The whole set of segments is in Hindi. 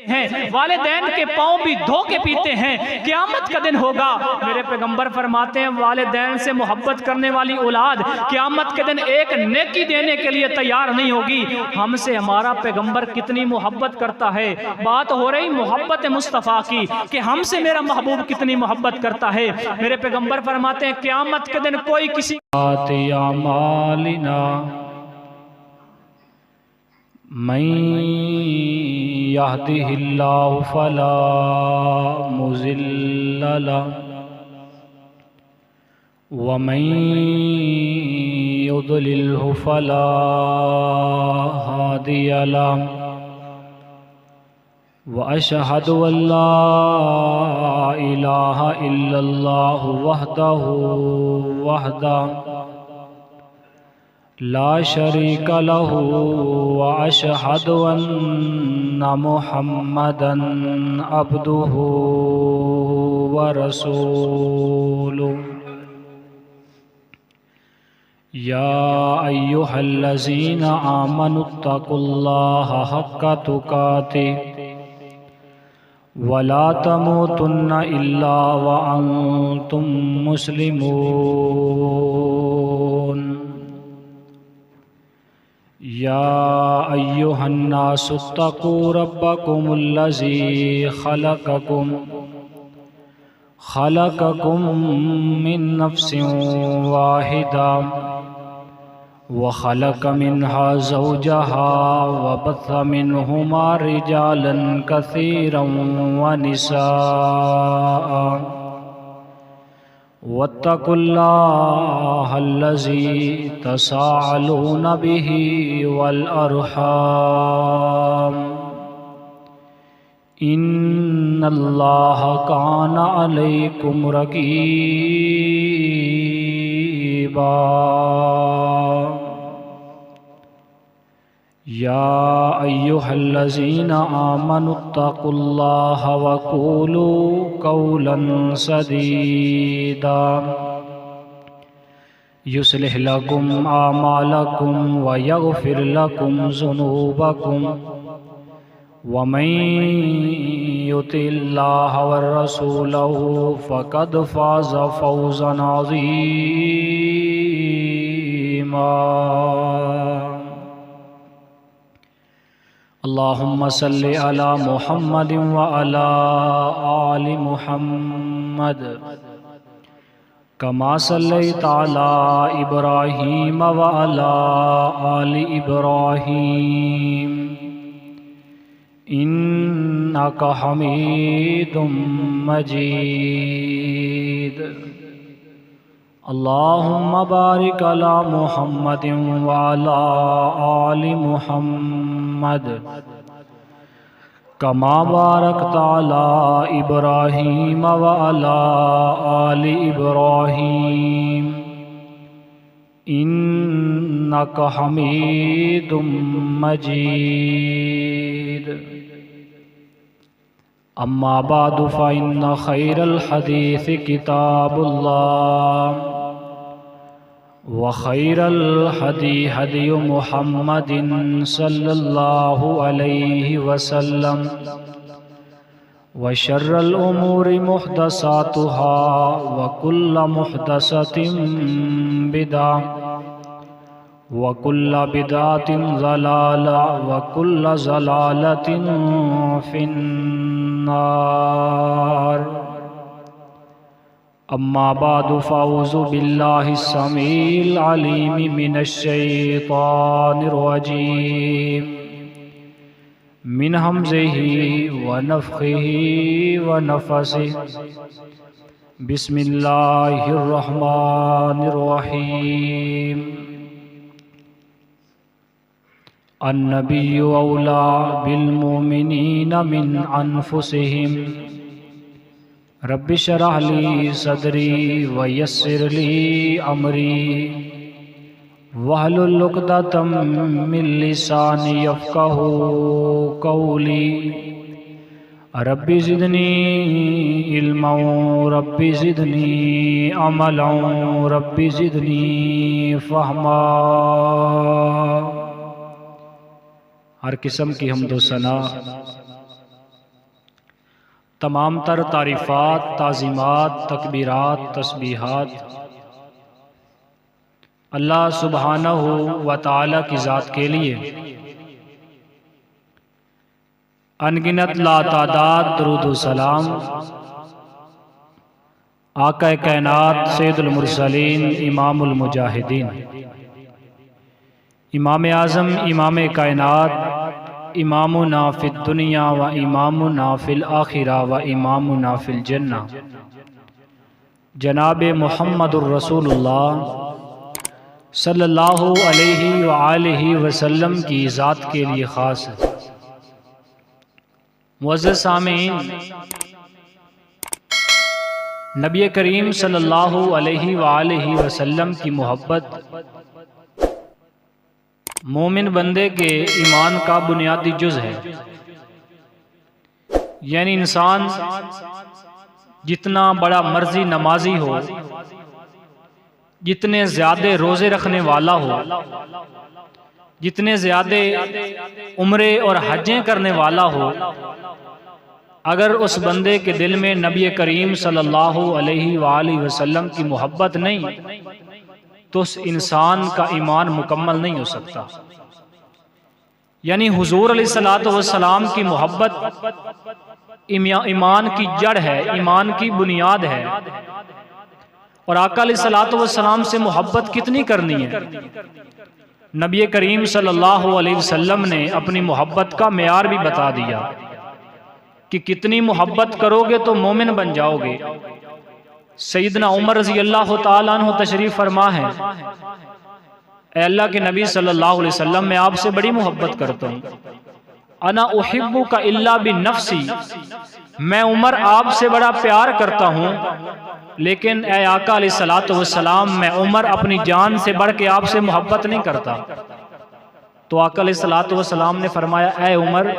हैं, वालिदैन के पाँव भी धो के पीते हैं। क़यामत का दिन होगा, मेरे पैगंबर फरमाते हैं वालिदैन से मोहब्बत करने वाली औलाद क़यामत के दिन एक नेकी देने के लिए तैयार नहीं होगी। हमसे हमारा पैगंबर कितनी मोहब्बत करता है। बात हो रही मोहब्बत मुस्तफ़ा की कि हमसे मेरा महबूब कितनी मोहब्बत करता है। मेरे पैगंबर फरमाते हैं क़यामत के दिन कोई किसी मैं यहदिहिल्लाहु फला मुज़िल्ल लहु व मैं युद्लिल्हु फला हादिय लहु व अशहदु अल्ला इलाहा इल्लल्लाहु वहदहु ला शरीक लहु व अशहदु अन्ना मुहम्मदन अब्दुहु व रसूलुहु। या अय्युहल्लज़ीना आमनुत्तकुल्लाहा हक्का तुकातिह वला तमूतुन्ना इल्ला व अंतुम मुस्लिमून। या अय्युहन्नासुत्तकू रब्बकुमुल्लज़ी खलक़कुम मिन नफ्सिन वाहिदा व खलक़ मिन्हा ज़ौजहा व बस्स मिन्हुमा रिजालन कसीरन व निसाअ वत्तकुल्लाहल्लज़ी तसाअलून बिही वल अरहाम इन्नल्लाह काना अलैकुम रक़ीबा। या अय्युहल्लज़ीना आमनुत्तकुल्लाहा व क़ूलू क़ौलन सदीदा युस्लिह लकुम आमालकुम व यग़फ़िर लकुम ज़ुनूबकुम व मन युतिल्लाह व रसूलहु फ़क़द फ़ाज़ फ़ौज़न अज़ीमा। अल्लाहुम्मा सल्लि अला मुहम्मद व अला आलि मुहम्मद कमा सल्लैता अला इब्राहीम व अला आलि इब्राहीम इन्नका हमीदुम मजीद। अल्लाहुम्मा बारिक अला मुहम्मदिन व अला आलि मुहम्मद कमा बारकता अला इब्राहीम व अला आलि इब्राहीम इन्नका हमीदुम मजीद। अम्मा बादु फ़इन्ना खैरल हदीस किताबुल्लाह व खैरल हदी हदी मुहम्मदिन सल्लल्लाहु अलैहि वसल्लम व शर्रल उमूरि मुहदसातुहा व कुल्ल मुहदसतिन बिदअह व कुल्ल बिदअतिन ज़लाला व कुल्ल ज़लालतिन फिन्नार। अम्मा बादु फ़अऊज़ु बिल्लाहि समील अलीम मिनश शैतानिर रजीम मिन हमज़िही व नफ़ख़िही व नफ़सिही बिस्मिल्लाहिर रहमानिर रहीम। अन्नबिय्यु औला बिल मुमिनीना मिन अनफुसिहिम रब्बि शरह ली सदरी व यस्सिर ली अमरी वहलुल उक़दतम मिन लिसानी यफ़क़हू क़ौली। Rabbi ज़िदनी इल्मन rabbi ज़िदनी Amlan rabbi ज़िदनी फ़हमा। हर किस्म की हम्दो सना तमाम तर तारीफ़ात, ताज़ीमात, तकबीरात, तस्बीहात अल्लाह सुब्हानहू व तआला की ज़ात के लिए, अनगिनत लातादाद दुरूद व सलाम आका कायनात सैयदुल मुरसलीन इमामुल मुजाहिदीन, इमाम आज़म इमाम कायनात, इमामुना फिद दुनिया व इमामुना फिल आखिरा व इमामुना फिल जन्ना, जनाब मुहम्मदुर रसूलुल्लाह सल्लल्लाहु अलैहि व आलिहि वसल्लम की ज़ात के लिए ख़ास है। मुअज़्ज़ज़ सामीन, नबी करीम सल्लल्लाहु अलैहि व आलिहि वसल्लम की मोहब्बत मोमिन बंदे के ईमान का बुनियादी जुज़ है। यानी इंसान जितना बड़ा मर्जी नमाजी हो, जितने ज़्यादा रोज़े रखने वाला हो, जितने ज़्यादा उम्रे और हजें करने वाला हो, अगर उस बंदे के दिल में नबी करीम सल्लल्लाहु अलैहि वसल्लम की मोहब्बत नहीं तो उस इंसान का ईमान मुकम्मल नहीं हो सकता। यानी हुजूर अलैहिस्सलातु वस्सलाम की मोहब्बत ईमान की जड़ है, ईमान की बुनियाद है। और आका अलैहिस्सलातु वस्सलाम से मोहब्बत कितनी करनी है? नबी करीम सल्लल्लाहु अलैहि वसल्लम ने अपनी मोहब्बत का मेयार भी बता दिया कि कितनी मोहब्बत करोगे तो मोमिन बन जाओगे। सैयदना उमर रज़ी अल्लाह तआला अन्हु तशरीफ़ फरमा है, ऐ अल्लाह के नबी सल्लल्लाहु अलैहि वसल्लम, मैं आपसे बड़ी मोहब्बत करता हूँ। अना उहिब्बुका इल्ला बिनफ्सी, मैं उमर आपसे बड़ा प्यार करता हूँ, लेकिन ऐ आका अलैहिस्सलातु वस्सलाम, मैं उमर अपनी जान से बढ़ के आपसे मोहब्बत नहीं करता। तो आका अलैहिस्सलातु वस्सलाम ने फरमाया, ऐ उमर,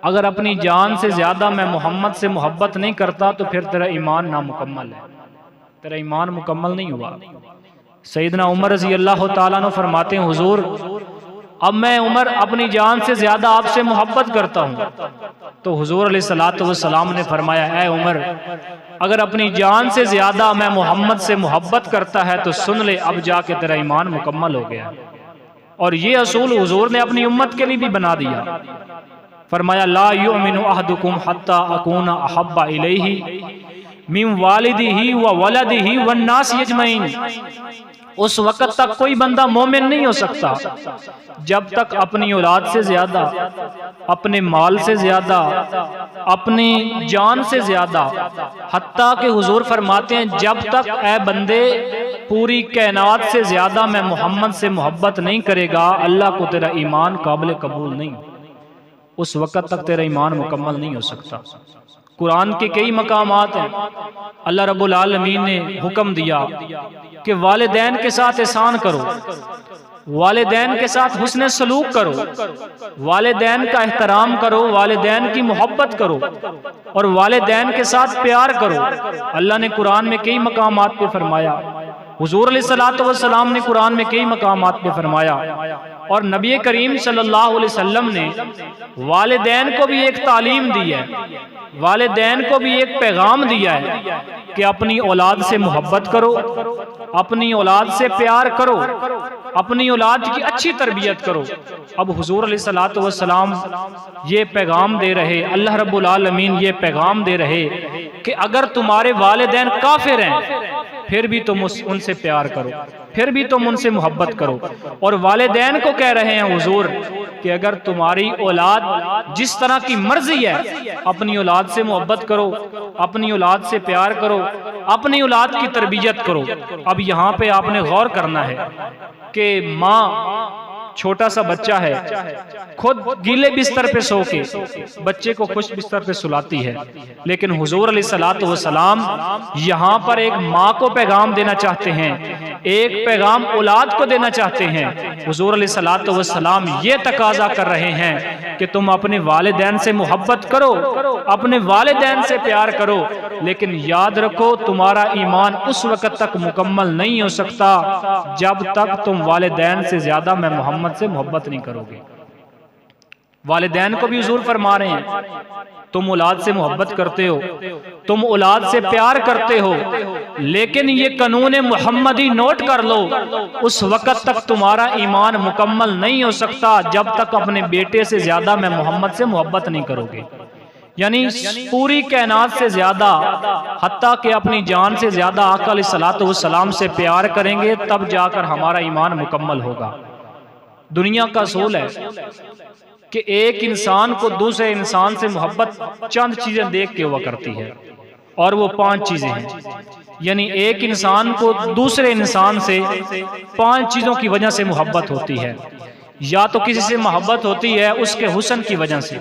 अगर अपनी जान से ज़्यादा मैं मोहम्मद से मोहब्बत नहीं करता तो फिर तेरा ईमान नामुकम्मल है, तेरा ईमान मुकम्मल नहीं हुआ। सैयदना उमर रज़ी अल्लाह तआला अन्हु फरमाते हैं, हुजूर, अब मैं उमर अपनी जान से ज़्यादा आपसे मोहब्बत करता हूँ। तो हुजूर अलैहिस्सलातु वस्सलाम ने फरमाया, ऐ उमर, अगर अपनी जान से ज़्यादा मैं मोहम्मद से मोहब्बत करता है तो सुन ले, अब जाके तेरा ईमान मुकम्मल हो गया। और ये असूल हुजूर ने अपनी उम्मत के लिए भी बना दिया। फरमाया, ला युमिनु अहदुकुम हत्ता अकूना अहब्बा इलैहि मिन वालिदिही व वलदिही वन नास अजमईन। उस वक़्त तक कोई बंदा मोमिन नहीं हो सकता जब तक अपनी औलाद से ज़्यादा, अपने माल से ज़्यादा, अपनी जान से ज़्यादा, हत्ता के हुजूर फरमाते हैं, जब तक ए बंदे पूरी कायनात से ज़्यादा मैं मोहम्मद से मोहब्बत नहीं करेगा, अल्लाह को तेरा ईमान काबिल कबूल नहीं, उस वक़्त तक तेरा ईमान मुकम्मल नहीं हो सकता। कुरान के कई मकामात हैं, अल्लाह रब्बुल आलमीन ने हुक्म दिया कि वालिदैन के साथ एहसान करो, वालिदैन के साथ हुस्न सलूक करो, वालिदैन का एहतराम करो, वालिदैन की मोहब्बत करो और वालिदैन के साथ प्यार करो। अल्लाह ने कुरान में कई मकामात पे फरमाया, हुजूर अलैहिस्सलातु वस्सलाम ने कुरान में कई मकामात पे फरमाया, और नबी करीम सल्लल्लाहु अलैहि वसल्लम ने वालिदैन को भी एक तालीम दी है, वालिदैन को भी एक पैगाम दिया है कि अपनी औलाद से मोहब्बत करो, अपनी औलाद से प्यार करो, अपनी औलाद की अच्छी तरबियत करो। अब हुजूर अलैहिस्सलातु वस्सलाम ये पैगाम दे रहे, अल्लाह रब्बुल आलमीन ये पैगाम दे रहे कि अगर तुम्हारे वालिदैन काफिर हैं फिर भी तुम उनसे प्यार करो, फिर भी तुम उनसे मोहब्बत करो। और वालिदैन को कह रहे हैं हुजूर कि अगर तुम्हारी औलाद जिस तरह की मर्जी है, अपनी औलाद से मोहब्बत करो, अपनी औलाद से प्यार करो, अपनी औलाद की तरबियत करो। अब यहाँ पे आपने गौर करना है कि माँ, छोटा सा बच्चा है, खुद गीले बिस्तर पे सो के बच्चे को खुश बिस्तर पे सुलाती है, लेकिन हुजूर अलैहिस्सलातु वस्सलाम यहाँ पर एक माँ को पैगाम देना चाहते हैं, एक पैगाम औलाद को देना चाहते हैं। हुजूर अलैहिस्सलातु वस्सलाम ये तकाजा कर रहे हैं कि तुम अपने वालिदैन से मोहब्बत करो, अपने वालिदैन से प्यार करो, लेकिन याद रखो तुम्हारा ईमान उस वक़्त तक मुकम्मल नहीं हो सकता जब तक तुम वालिदैन से ज्यादा मैं मोहम्मद से मोहब्बत नहीं करोगे। वालिदैन को भी हुजूर फरमा रहे हैं तुम औलाद से मोहब्बत करते हो, तुम औलाद से प्यार करते हो, लेकिन ये कानून मुहम्मदी नोट कर लो, उस वक़्त तक तुम्हारा ईमान मुकम्मल नहीं हो सकता जब तक अपने बेटे से ज्यादा मैं मोहम्मद से मोहब्बत नहीं करोगे। यानी पूरी कायनात से ज्यादा, हत्ता कि अपनी जान से ज्यादा आका अलैहिस्सलातु वस्सलाम से प्यार करेंगे, तब जाकर हमारा ईमान मुकम्मल होगा। दुनिया का असूल है कि एक इंसान को दूसरे इंसान से मोहब्बत चंद चीजें देख के हुआ करती है, और वो 5 चीजें हैं। यानी एक इंसान को दूसरे इंसान से 5 चीजों की वजह से मोहब्बत होती है। या तो किसी से मोहब्बत होती है उसके हुस्न की वजह से,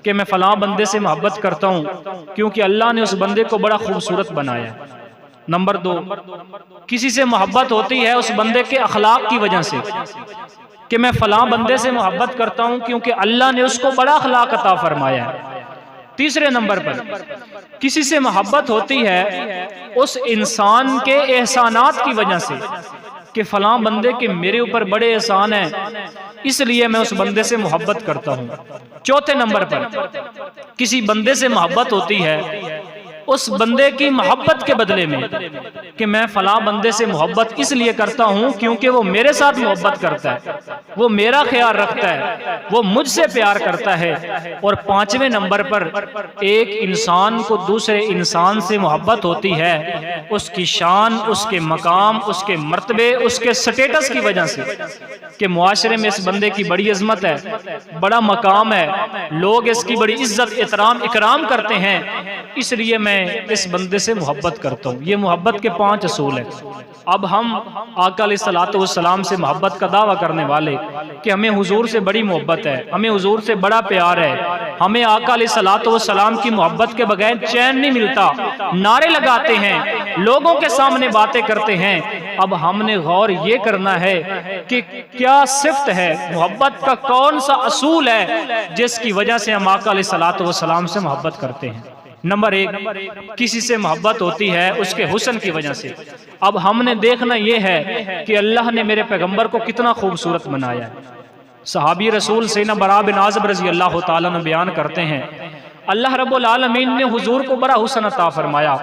कि मैं फलां बंदे से मोहब्बत करता हूँ क्योंकि अल्लाह ने उस बंदे को बड़ा खूबसूरत बनाया। नंबर 2, किसी से मोहब्बत होती है उस बंदे के अखलाक की वजह से, कि मैं फलां बंदे से मोहब्बत करता हूं क्योंकि अल्लाह ने उसको बड़ा अखलाक अता फरमाया है। तीसरे नंबर पर किसी से मोहब्बत होती है उस इंसान के एहसानात की वजह से, कि फलां बंदे के मेरे ऊपर बड़े एहसान हैं, इसलिए मैं उस बंदे से मोहब्बत करता हूं। चौथे नंबर पर किसी बंदे से मोहब्बत होती है उस बंदे की मोहब्बत के बदले में, कि मैं फलां बंदे से मोहब्बत इसलिए करता हूं क्योंकि वो मेरे साथ मोहब्बत करता है, वो मेरा ख्याल रखता है, वो मुझसे प्यार करता है। और 5वें नंबर पर एक इंसान को दूसरे इंसान से मोहब्बत होती है उसकी शान, उसके मकाम, उसके मर्तबे, उसके स्टेटस की वजह से, कि मुआशरे में इस बंदे की बड़ी अजमत है, बड़ा मकाम है, लोग इसकी बड़ी इज्जत एहतराम इकराम करते हैं, इसलिए मैं इस बंदे से मोहब्बत करता हूँ। ये मोहब्बत के 5 असूल हैं। अब हम आका अलैहिस्सलातु वस्सलाम से मोहब्बत का दावा करने वाले कि हमें हुजूर से बड़ी मोहब्बत है, हमें हुजूर से बड़ा प्यार है, हमें आका अलैहिस्सलातु वस्सलाम की मोहब्बत के बगैर चैन नहीं मिलता, नारे लगाते हैं, लोगों के सामने बातें करते हैं। अब हमने गौर ये करना है कि क्या सिफ्त है, मोहब्बत का कौन सा असूल है जिसकी वजह से हम आका अलैहिस्सलातु वस्सलाम से मोहब्बत करते हैं। नंबर 1, किसी से मोहब्बत होती है उसके हुस्न की वजह से। अब हमने देखना यह है कि अल्लाह ने मेरे पैगंबर को कितना खूबसूरत बनाया है। सहाबी रसूल सैयदना बरा बिन आज़िब रज़ी अल्लाह तआला अन्हु बयान करते हैं, अल्लाह रब्बुल आलमीन ने हुजूर को बड़ा हुस्न अता फरमाया।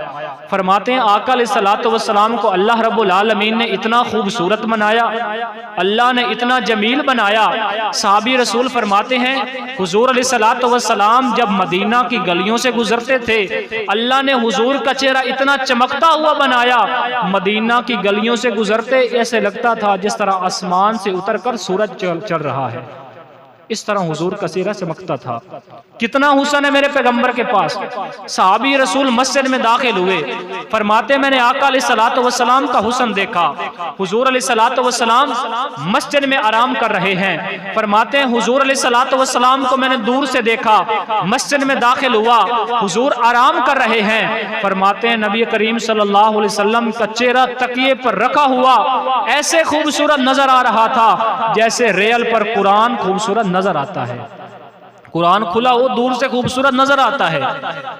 फरमाते हैं आका अलैहिस्सलातु वस्सलाम को अल्लाह रब्बुल आलमीन ने इतना खूबसूरत बनाया, अल्लाह ने इतना जमील बनाया। सहाबी रसूल फरमाते हैं हुजूर अलैहिस्सलातु वस्सलाम जब मदीना की गलियों से गुजरते थे, अल्लाह ने हुजूर का चेहरा इतना चमकता हुआ बनाया, मदीना की गलियों से गुजरते ऐसे लगता था जिस तरह आसमान से उतरकर सूरज चढ़ रहा है, इस तरह हुजूर का चेहरा चमकता था। कितना हुस्न है मेरे पैगंबर के पास। सहाबी रसूल मस्जिद में दाखिल हुए, फरमाते मैंने आका अलैहिस्सलातु वस्सलाम का हुस्न देखा। हुजूर अलैहिस्सलातु वस्सलाम मस्जिद में आराम कर रहे हैं। फरमाते हैं हुजूर अलैहिस्सलातु वस्सलाम को मैंने दूर से देखा, मस्जिद में दाखिल हुआ, हुजूर आराम कर रहे हैं। फरमाते हैं नबी करीम सल्लल्लाहु अलैहि वसल्लम का चेहरा तकिए पर रखा हुआ ऐसे खूबसूरत नजर आ रहा था जैसे रेल पर कुरान खूबसूरत नजर आता है। कुरान खुला हो दूर से खूबसूरत नजर आता है,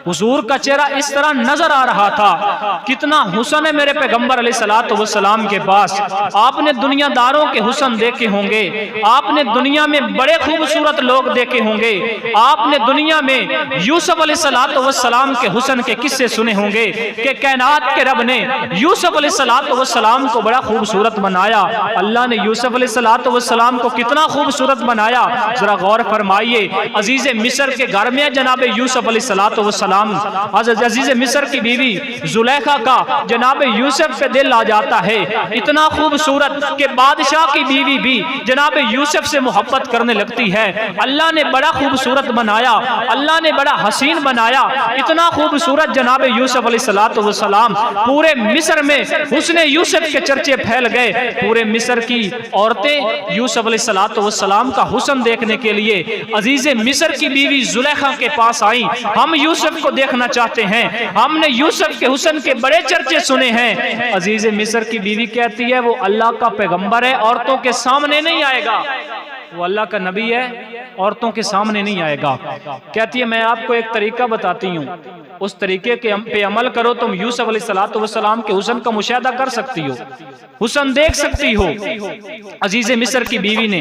हुजूर का चेहरा इस तरह नजर आ रहा था। कितना हुस्न है मेरे पैगंबर अलैहिस्सलातु वस्सलाम के पास। आपने दुनियादारों के हुस्न देखे होंगे, आपने दुनिया में बड़े खूबसूरत लोग देखे होंगे, आपने दुनिया में यूसुफ अलैहिस्सलातु वस्सलाम के हुस्न के किस्से सुने होंगे कि कायनात के रब ने यूसुफ अलैहिस्सलातु वस्सलाम को बड़ा खूबसूरत बनाया। अल्लाह ने यूसुफ अलैहिस्सलातु वस्सलाम को कितना खूबसूरत बनाया, जरा गौर फरमाइए। अजीज मिस्र के घर में जनाब यूसुफ अलैहिस्सलातु वस्सलाम, अजीज मिस्र की बीवी जुलेखा का जनाब यूसुफ पे दिल आ जाता है। इतना खूबसूरत कि बादशाह की बीवी भी जनाब यूसुफ से मोहब्बत करने लगती है। अल्लाह ने बड़ा खूबसूरत बनाया, अल्लाह ने बड़ा हसीन बनाया, इतना खूबसूरत जनाब यूसुफ अलैहिस्सलातु वस्सलाम। पूरे मिस्र में हुस्ने यूसुफ के चर्चे फैल गए। पूरे मिस्र की औरतें यूसुफ अलैहिस्सलातु वस्सलाम का हुस्न देखने के लिए अजीज मिस्र की बीवी जुलेखा के पास आई। हम यूसुफ को देखना चाहते हैं, हमने यूसुफ के हुस्न के बड़े चर्चे सुने हैं। अजीज मिस्र की बीवी कहती है वो अल्लाह का पैगंबर है, औरतों के सामने नहीं आएगा, वो अल्लाह का नबी है, औरतों के सामने नहीं आएगा। कहती है मैं आपको एक तरीका बताती हूँ, उस तरीके के पे अमल करो, तुम यूसुफ अलैहिस्सलाम के हुस्न का मुशाहदा कर सकती हो, हुस्न देख सकती हो। अजीज मिस्र की बीवी ने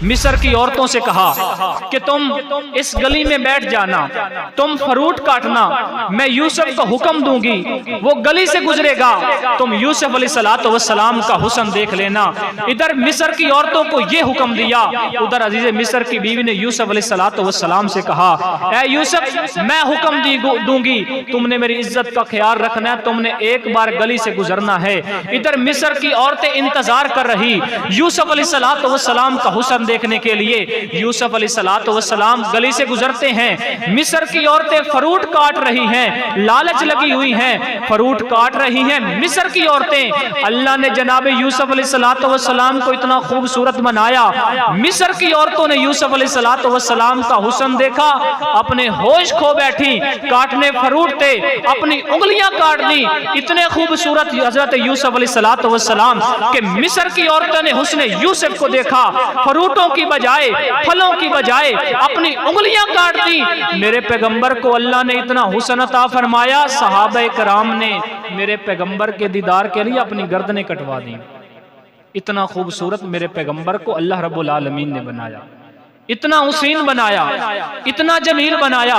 मिस्र की औरतों से कहा कि तुम इस गली में बैठ जाना, तुम फ्रूट काटना, मैं यूसुफ को हुक्म दूंगी, वो गली से गुजरेगा, तुम यूसुफ अलैहिस्सलाम का हुस्न देख लेना। इधर मिस्र की औरतों को ये हुक्म दिया, उधर अजीज मिस्र की बीवी ने यूसुफ अलैहिस्सलाम से कहा, ऐ यूसुफ मैं हुक्म दूंगी, तुमने मेरी इज्जत का ख्याल रखना है, तुमने एक बार गली से गुजरना है। इधर मिस्र की औरतें इंतजार कर रही यूसुफ अलैहिस्सलाम का हुस्न देखने के लिए। यूसुफ अलैहिस्सलाम गली से गुजरते हैं, मिस्र की औरतें फ्रूट काट रही हैं, लालच लगी हुई हैं, फ्रूट काट रही हैं मिस्र की औरतें। अल्लाह ने जनाब यूसुफ अलैहिस्सलाम को इतना खूबसूरत बनाया, मिस्र की औरतों ने यूसुफ अलैहिस्सलाम का हुस्न देखा, अपने होश खो बैठी, काटने फ्रूट थे, अपनी उंगलियां काट दी। इतने खूबसूरत हजरत यूसुफ अलैहिस्सलाम के मिस्र की औरतों ने हुस्न यूसुफ को देखा, फ्रूटों की बजाय, फलों की बजाय अपनी उंगलियां काट दी। मेरे पैगंबर को अल्लाह ने इतना हुस्न अता फरमाया, सहाबा कराम ने मेरे पैगंबर के दीदार के लिए अपनी गर्दनें कटवा दी। इतना खूबसूरत मेरे पैगंबर को अल्लाह रब्बुल आलमीन ने बनाया, इतना हुसैन बनाया, इतना जमील बनाया,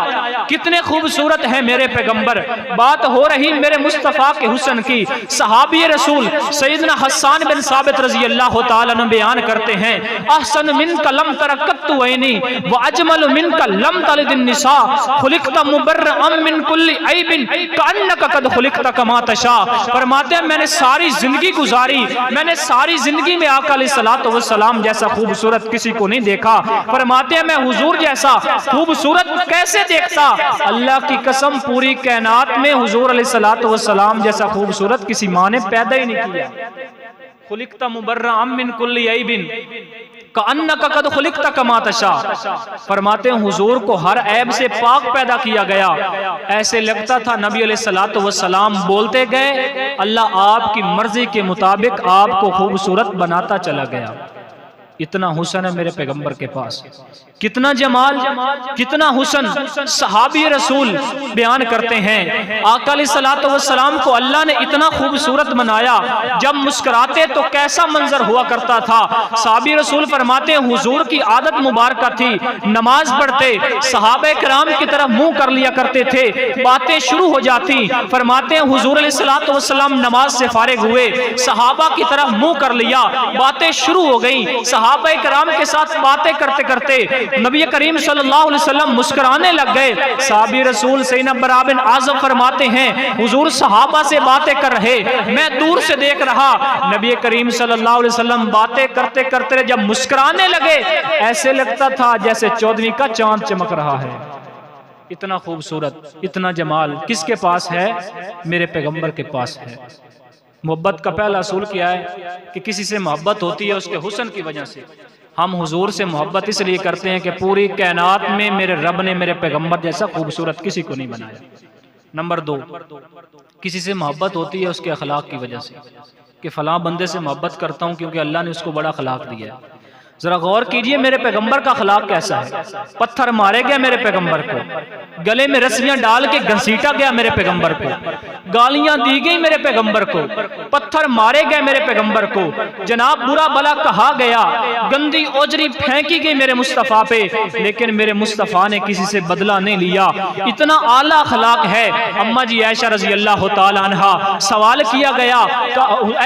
कितने खूबसूरत है मेरे पैगंबर। बात हो रही मेरे मुस्तफ़ा के हुस्न की, सहाबी रसूल सैयदना हस्सान बिन साबित रज़ी अल्लाह तआला अन्हु बयान करते हैं, अहसन मिनका लम तरक्कतु ऐनी व अजमल मिनका लम तलिदिन निसा खुलिक़ता मुबर्रअम मिन कुल्ली ऐबिन कअन्नका कद खुलिक़ता कमा तशा। फरमाते हैं मैंने सारी जिंदगी गुजारी, मैंने सारी जिंदगी में आका अलैहिस्सलातु वस्सलाम जैसा खूबसूरत किसी को नहीं देखा। फरमाते हैं मैं हुजूर जैसा खूबसूरत कैसे देखता, अल्लाह की कसम पूरी कायनात में हुजूर अलैहिस्सलातु वस्सलाम जैसा खूबसूरत किसी माँ ने पैदा ही नहीं किया। खुलिक़ता मुबर्रअम मिन कुल्ली ऐबिन कअन्नका कद खुलिक़ता कमा तशा। फरमाते हैं हुजूर को हर ऐब से पाक पैदा किया गया, ऐसे लगता था नबी अलैहिस्सलातु वस्सलाम बोलते गए, अल्लाह आपकी मर्जी के मुताबिक आपको खूबसूरत बनाता चला गया। इतना हुस्न है मेरे पैगंबर के पास, कितना जमाल, कितना हुस्न। सहाबी रसूल बयान करते हैं आका अलैहिस्सलातु वस्सलाम को अल्लाह ने इतना खूबसूरत बनाया, जब मुस्कुराते तो कैसा मंजर हुआ करता था। सहाबी रसूल फरमाते हैं हुजूर की आदत मुबारक थी, नमाज पढ़ते सहाबे किराम की तरफ मुंह कर लिया करते थे, बातें शुरू हो जाती। फरमाते हैं हुजूर अलैहिस्सलातु वस्सलाम नमाज से फारिग हुए, सहाबा की तरफ मुंह कर लिया, बातें शुरू हो गई, सहाबा किराम के साथ बातें करते करते नबी करीम सल्लल्लाहु अलैहि वसल्लम मुस्कुराने लग गए। साहबी रसूल सैयदना बरा बिन आज़म फरमाते हैं हुजूर सहाबा से बातें कर रहे, मैं दूर से देख रहा, नबी करीम सल्लल्लाहु अलैहि वसल्लम बातें करते करते जब मुस्कुराने लगे ऐसे लगता था जैसे 14वीं का चांद चमक रहा है। इतना खूबसूरत, इतना जमाल किसके पास है? मेरे पैगंबर के पास है। मोहब्बत का पहला असूल क्या है कि किसी से मोहब्बत होती है उसके हुस्न की वजह से। हम हुजूर से मोहब्बत इसलिए करते हैं कि पूरी कायनात में मेरे रब ने मेरे पैगंबर जैसा खूबसूरत किसी को नहीं बनाया। नंबर 2, किसी से मोहब्बत होती है उसके अखलाक की वजह से, कि फलां बंदे से मोहब्बत करता हूँ क्योंकि अल्लाह ने उसको बड़ा अखलाक दिया है। जरा गौर कीजिए मेरे पैगंबर का अखलाक कैसा है। पत्थर मारे गए मेरे पैगंबर को, गले में रस्सियां डाल के घसीटा गया मेरे पैगंबर को, गालियां दी गई मेरे पैगंबर को, पत्थर मारे गए मेरे पैगंबर को, जनाब बुरा भला कहा गया, गंदी ओजरी फेंकी गई मेरे मुस्तफ़ा पे, लेकिन मेरे मुस्तफ़ा ने किसी से बदला नहीं लिया। इतना आला अखलाक है। अम्मा जी आयशा रजी अल्लाह तआला अन्हा, सवाल किया गया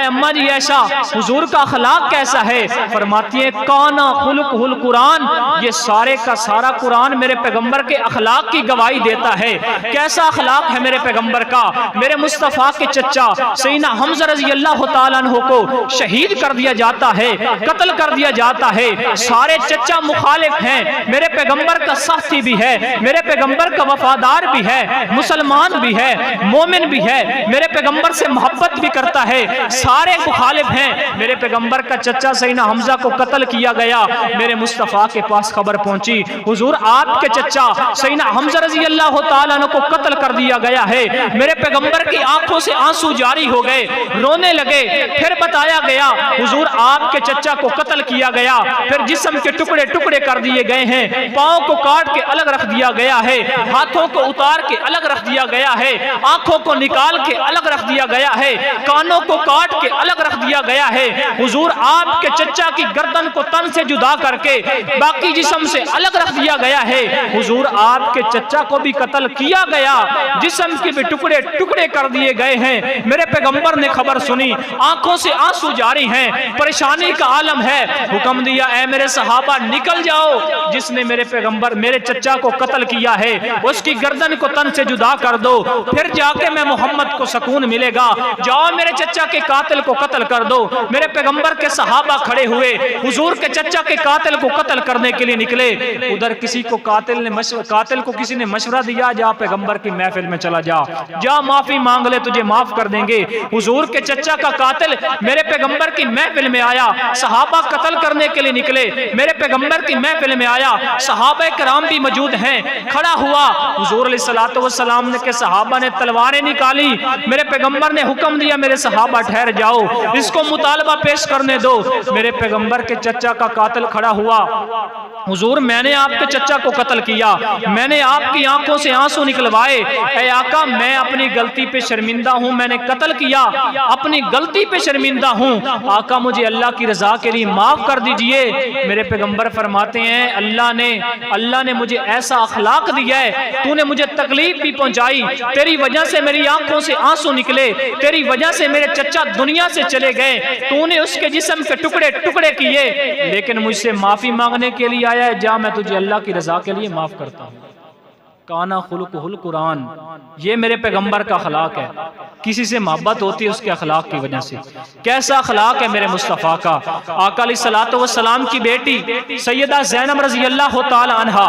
अम्मा जी आयशा हुजूर का अखलाक कैसा है? फरमाती है काना खुलुकुल कुरान, ये सारे का सारा कुरान मेरे पैगंबर के अखलाक की गवाही देता है। कैसा अखलाक है मेरे पैगंबर का। मेरे मुस्तफ़ा के चचा सैयदना हमज़ा रज़ी अल्लाह तआला अन्हु को शहीद कर दिया जाता है, कत्ल कर दिया जाता है। सारे चचा मुखालिफ हैं, मेरे पैगंबर का साथी भी है, मेरे पैगंबर का वफादार भी है, मुसलमान भी है, मोमिन भी है, मेरे पैगंबर से मोहब्बत भी करता है। सारे मुखालिफ हैं। मेरे पैगंबर का चचा सैयदना हमज़ा को कत्ल किया गया। मेरे मुस्तफ़ा के पास खबर पहुंची, हुजूर आपके चचा सैयदना हमज़ा रज़ी अल्लाह तआला अन्हु को कत्ल कर दिया गया है। मेरे पैगंबर की आंखों से आंसू जारी हो गए, रोने लगे। फिर बताया गया हुजूर आपके चचा को कत्ल किया गया, फिर जिस्म के टुकड़े टुकड़े कर दिए गए हैं, पाँव को काट के अलग रख दिया गया है, हाथों को उतार के अलग रख दिया गया है, आंखों को निकाल के अलग रख दिया गया है, कानों को काट के अलग रख दिया गया है। हुजूर आपके चचा की गर्दन को तन से जुदा करके बाकी जिस्म से अलग रख दिया गया है। हुजूर आपके चचा को भी कत्ल किया गया, जिस्म के भी टुकड़े टुकड़े कर दिए गए हैं। मेरे पैगंबर ने खबर सुनी, आंखों से आंसू जारी हैं, परेशानी का आलम है। हुक्म दिया, ऐ मेरे सहाबा निकल जाओ, जिसने मेरे पैगंबर मेरे चचा को कत्ल किया है उसकी गर्दन को तन से जुदा कर दो, फिर जाके मैं मोहम्मद को सुकून मिलेगा। जाओ मेरे चचा के कातिल को कत्ल कर दो। मेरे पैगंबर के सहाबा खड़े हुए, हुजूर के चचा के कातिल को कत्ल करने के लिए निकले। उधर किसी को कातिल को किसी ने मशवरा दिया, जा पैगंबर की महफिल में चला जा, जा माफी मांग ले, तुझे माफ कर देंगे। हुजूर के चचा का कातिल मेरे पैगंबर की महफिल में आया, सहाबा कत्ल करने के लिए निकले, मेरे पैगंबर की महफिल में आया, सहाबा कराम भी मौजूद हैं, खड़ा हुआ। हुजूर अलैहिस्सलातु वस्सलाम ने के सहाबा ने तलवारें निकाली, मेरे पैगंबर ने हुक्म दिया, मेरे सहाबा ठहर जाओ, इसको मुतालबा पेश करने दो। मेरे पैगंबर के चचा का कातिल खड़ा हुआ, हुजूर मैंने आपके चचा को कत्ल किया, मैंने आपकी आंखों से आंसू निकलवाए, ऐ आका मैं अपनी गलती पे शर्मिंदा हूँ, मैंने कत्ल किया, अपनी गलती पे शर्मिंदा हूँ, आका मुझे अल्लाह की रजा के लिए माफ कर दीजिए। मेरे पैगंबर फरमाते हैं, अल्लाह ने मुझे ऐसा अखलाक दिया है, तूने मुझे तकलीफ भी पहुंचाई, तेरी वजह से मेरी आंखों से आंसू निकले, तेरी वजह से मेरे चचा दुनिया से चले गए, तूने उसके जिस्म के टुकड़े टुकड़े किए, लेकिन मुझसे माफी मांगने के लिए आया है, जा मैं तुझे अल्लाह की रजा के लिए माफ करता हूँ। काना खुलुकुहुल कुरान, ये मेरे पैगंबर का अखलाक है। किसी से मोहब्बत होती है उसके अखलाक की वजह से। कैसा अखलाक है मेरे मुस्तफ़ा का। आका अलैहिस्सलातु वस्सलाम की बेटी सैयदा ज़ैनब रज़ी अल्लाह तआला अन्हा,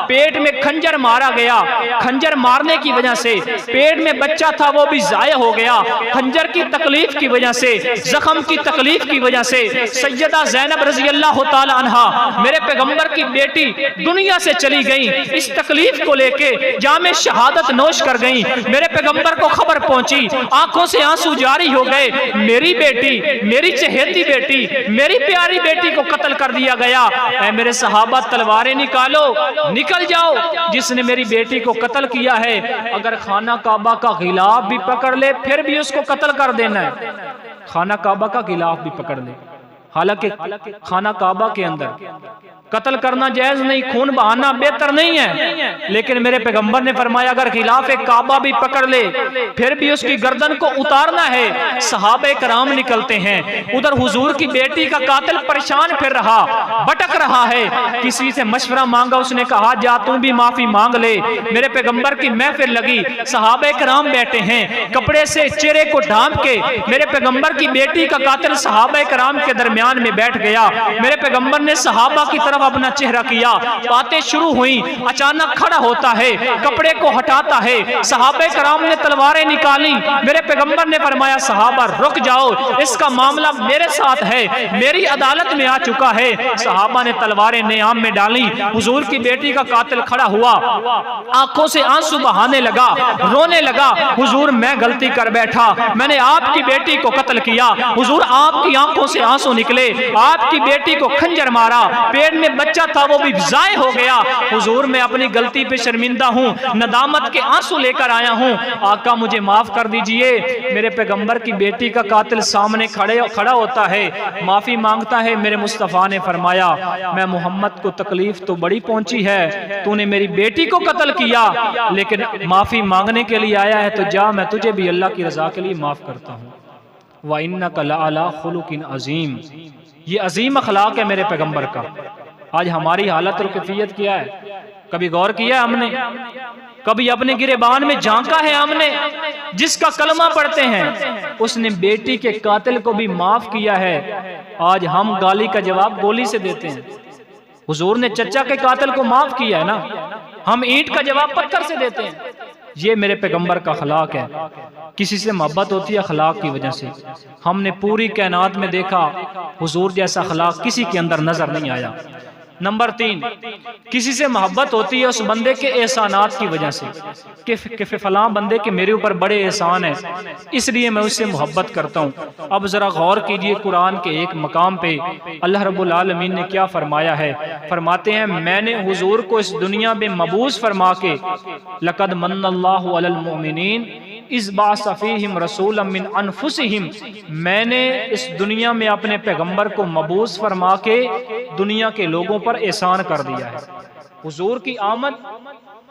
पेट में खंजर मारा गया, खंजर मारने की वजह से पेट में बच्चा था वो भी ज़ाया हो गया, खंजर की तकलीफ की वजह से, जख्म की तकलीफ की वजह से सैयदा ज़ैनब रज़ी अल्लाह तआला अन्हा मेरे पैगंबर की बेटी दुनिया से चली गई। इस तकलीफ को लेके जामे शहादत नोश कर गई। मेरे पैगंबर को खबर पहुंची, आंखों से आंसू जारी हो गए, मेरी बेटी, मेरी चहेती बेटी, मेरी प्यारी बेटी को कत्ल कर दिया गया। ऐ मेरे सहाबा तलवारें निकालो, निकल जाओ, जिसने मेरी बेटी को कत्ल किया है अगर खाना काबा का गिलाफ भी पकड़ ले फिर भी उसको कत्ल कर देना है। खाना काबा का गिलाफ भी पकड़ ले, हालांकि खाना काबा के अंदर कत्ल करना जायज नहीं, खून बहाना बेहतर नहीं है, लेकिन मेरे पैगंबर ने फरमाया अगर खिलाफे काबा भी पकड़ ले फिर भी उसकी गर्दन को उतारना है। सहाबे कराम निकलते हैं, उधर हुजूर की बेटी का कातिल परेशान फिर रहा, भटक रहा है, किसी से मशवरा मांगा, उसने कहा जा तू भी माफी मांग ले। मेरे पैगंबर की महफिल लगी, सहाबे कराम बैठे हैं, कपड़े से चेहरे को ढांप के मेरे पैगंबर की बेटी का कातिल सहाबे कराम के दरमियान में बैठ गया। मेरे पैगंबर ने सहाबा की तरफ अपना चेहरा किया, बातें शुरू हुई, अचानक खड़ा होता है, कपड़े को हटाता है, सहाबे कराम ने तलवारें निकाली। मेरे पैगंबर ने फरमाया सहाबा रुक जाओ, इसका मामला मेरे साथ है, मेरी अदालत में आ चुका है। सहाबा ने तलवारें नियाम में डाली, हुजूर की बेटी का कातिल खड़ा हुआ, आंखों से आंसू बहाने लगा, रोने लगा, हुजूर मैं गलती कर बैठा, मैंने आपकी बेटी को कत्ल किया, हुजूर आपकी आंखों से आंसू निकले, आपकी बेटी को खंजर मारा, पेट में बच्चा था वो भी ज़ाय हो गया, हुजूर मैं अपनी गलती पे शर्मिंदा हूँ, नदामत के आंसू लेकर आया हूँ, आका मुझे माफ कर दीजिए। मेरे पैगंबर की बेटी का कातिल सामने खड़ा होता है, माफी मांगता है। मेरे मुस्तफ़ा ने फरमाया मैं मोहम्मद को तकलीफ तो बड़ी पहुंची है, तूने मेरी बेटी को कत्ल किया, लेकिन माफी मांगने के लिए आया है तो जा, मैं तुझे भी अल्लाह की रजा के लिए माफ करता हूँ। व इन्नका लअला खुलुकिन अजीम, ये अजीम अखलाक है मेरे पैगंबर का। आज हमारी हालत और कैफियत क्या है, कभी गौर किया हमने, कभी अपने गिरेबान में झांका है हमने? जिसका कलमा पढ़ते हैं उसने बेटी के कातिल को भी माफ किया है, आज हम गाली का जवाब गोली से देते हैं। हुजूर ने चचा के कातिल को माफ किया है ना, हम ईंट का जवाब पत्थर से देते हैं। ये मेरे पैगंबर का अखलाक है। किसी से मोहब्बत होती है अखलाक की वजह से। हमने पूरी कायनात में देखा हुजूर जैसा अखलाक किसी के अंदर नजर नहीं आया। नंबर 3, किसी से मोहब्बत होती है उस बंदे के एहसानात की वजह से कि फलां बंदे के मेरे ऊपर बड़े एहसान है, इसलिए मैं उससे मोहब्बत करता हूँ। अब ज़रा गौर कीजिए, कुरान के एक मकाम पे अल्लाह रब्बुल आलमीन ने क्या फरमाया है। फरमाते हैं, मैंने हुजूर को इस दुनिया में मबूस फरमा के लक़द मन्नल्लाहु अलल मुमिनीन इज़ बअसा फ़ीहिम रसूलन मिन अनफुसिहिम, मैंने इस दुनिया में अपने पैगंबर को मबूस फरमा के दुनिया के लोगों पर एहसान कर दिया है। हुजूर की आमद,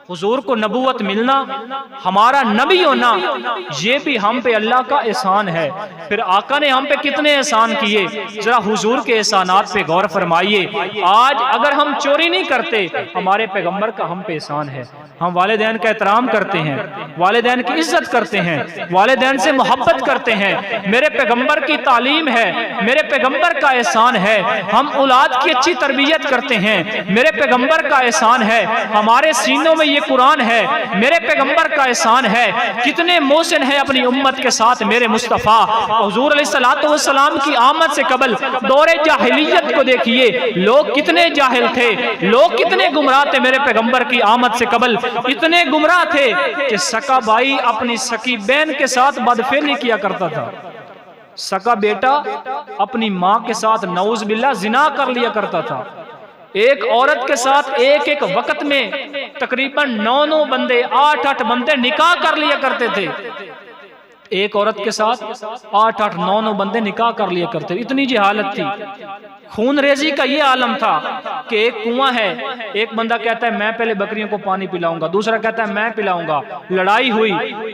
हुजूर को नबूवत मिलना, हमारा नबी होना, ये भी हम पे अल्लाह का एहसान है। फिर आका ने हम पे कितने एहसान किए, जरा हुजूर के एहसानात पे गौर फरमाइए। आज अगर हम चोरी नहीं करते, हमारे पैगंबर का हम पे एहसान है। हम वालिदैन का एहतराम करते हैं, वालिदैन की इज्जत करते हैं, वालिदैन से मोहब्बत करते हैं। मेरे पैगंबर की तालीम है, मेरे पैगंबर का एहसान है। हम औलाद की अच्छी तरबियत करते हैं, मेरे पैगंबर का एहसान है। हमारे सीनों में ये कुरान है, मेरे पैगंबर का एहसान है। कितने मोहसिन है अपनी उम्मत के साथ मेरे मुस्तफ़ा। हुजूर अलैहिस्सलातु वस्सलाम की आमद से कबल दौरे जाहिलियत को देखिए, लोग कितने जाहिल थे, लोग कितने गुमराह थे। मेरे पैगंबर की आमद से कबल इतने गुमराह थे कि सका भाई अपनी सकी बहन के साथ बदफेली किया करता था, सका बेटा अपनी माँ के साथ नऊज़ बिल्लाह जिना कर लिया करता था। एक औरत के साथ एक एक वक्त में तकरीबन 9 बंदे, 8 बंदे निकाह कर लिया करते थे। एक औरत के साथ 8 9 बंदे निकाह कर लिया करते। इतनी जहालत थी, खून रेजी का ये आलम था कि एक कुआं है, एक बंदा कहता है मैं पहले बकरियों को पानी पिलाऊंगा, दूसरा कहता है मैं पिलाऊंगा। लड़ाई हुई,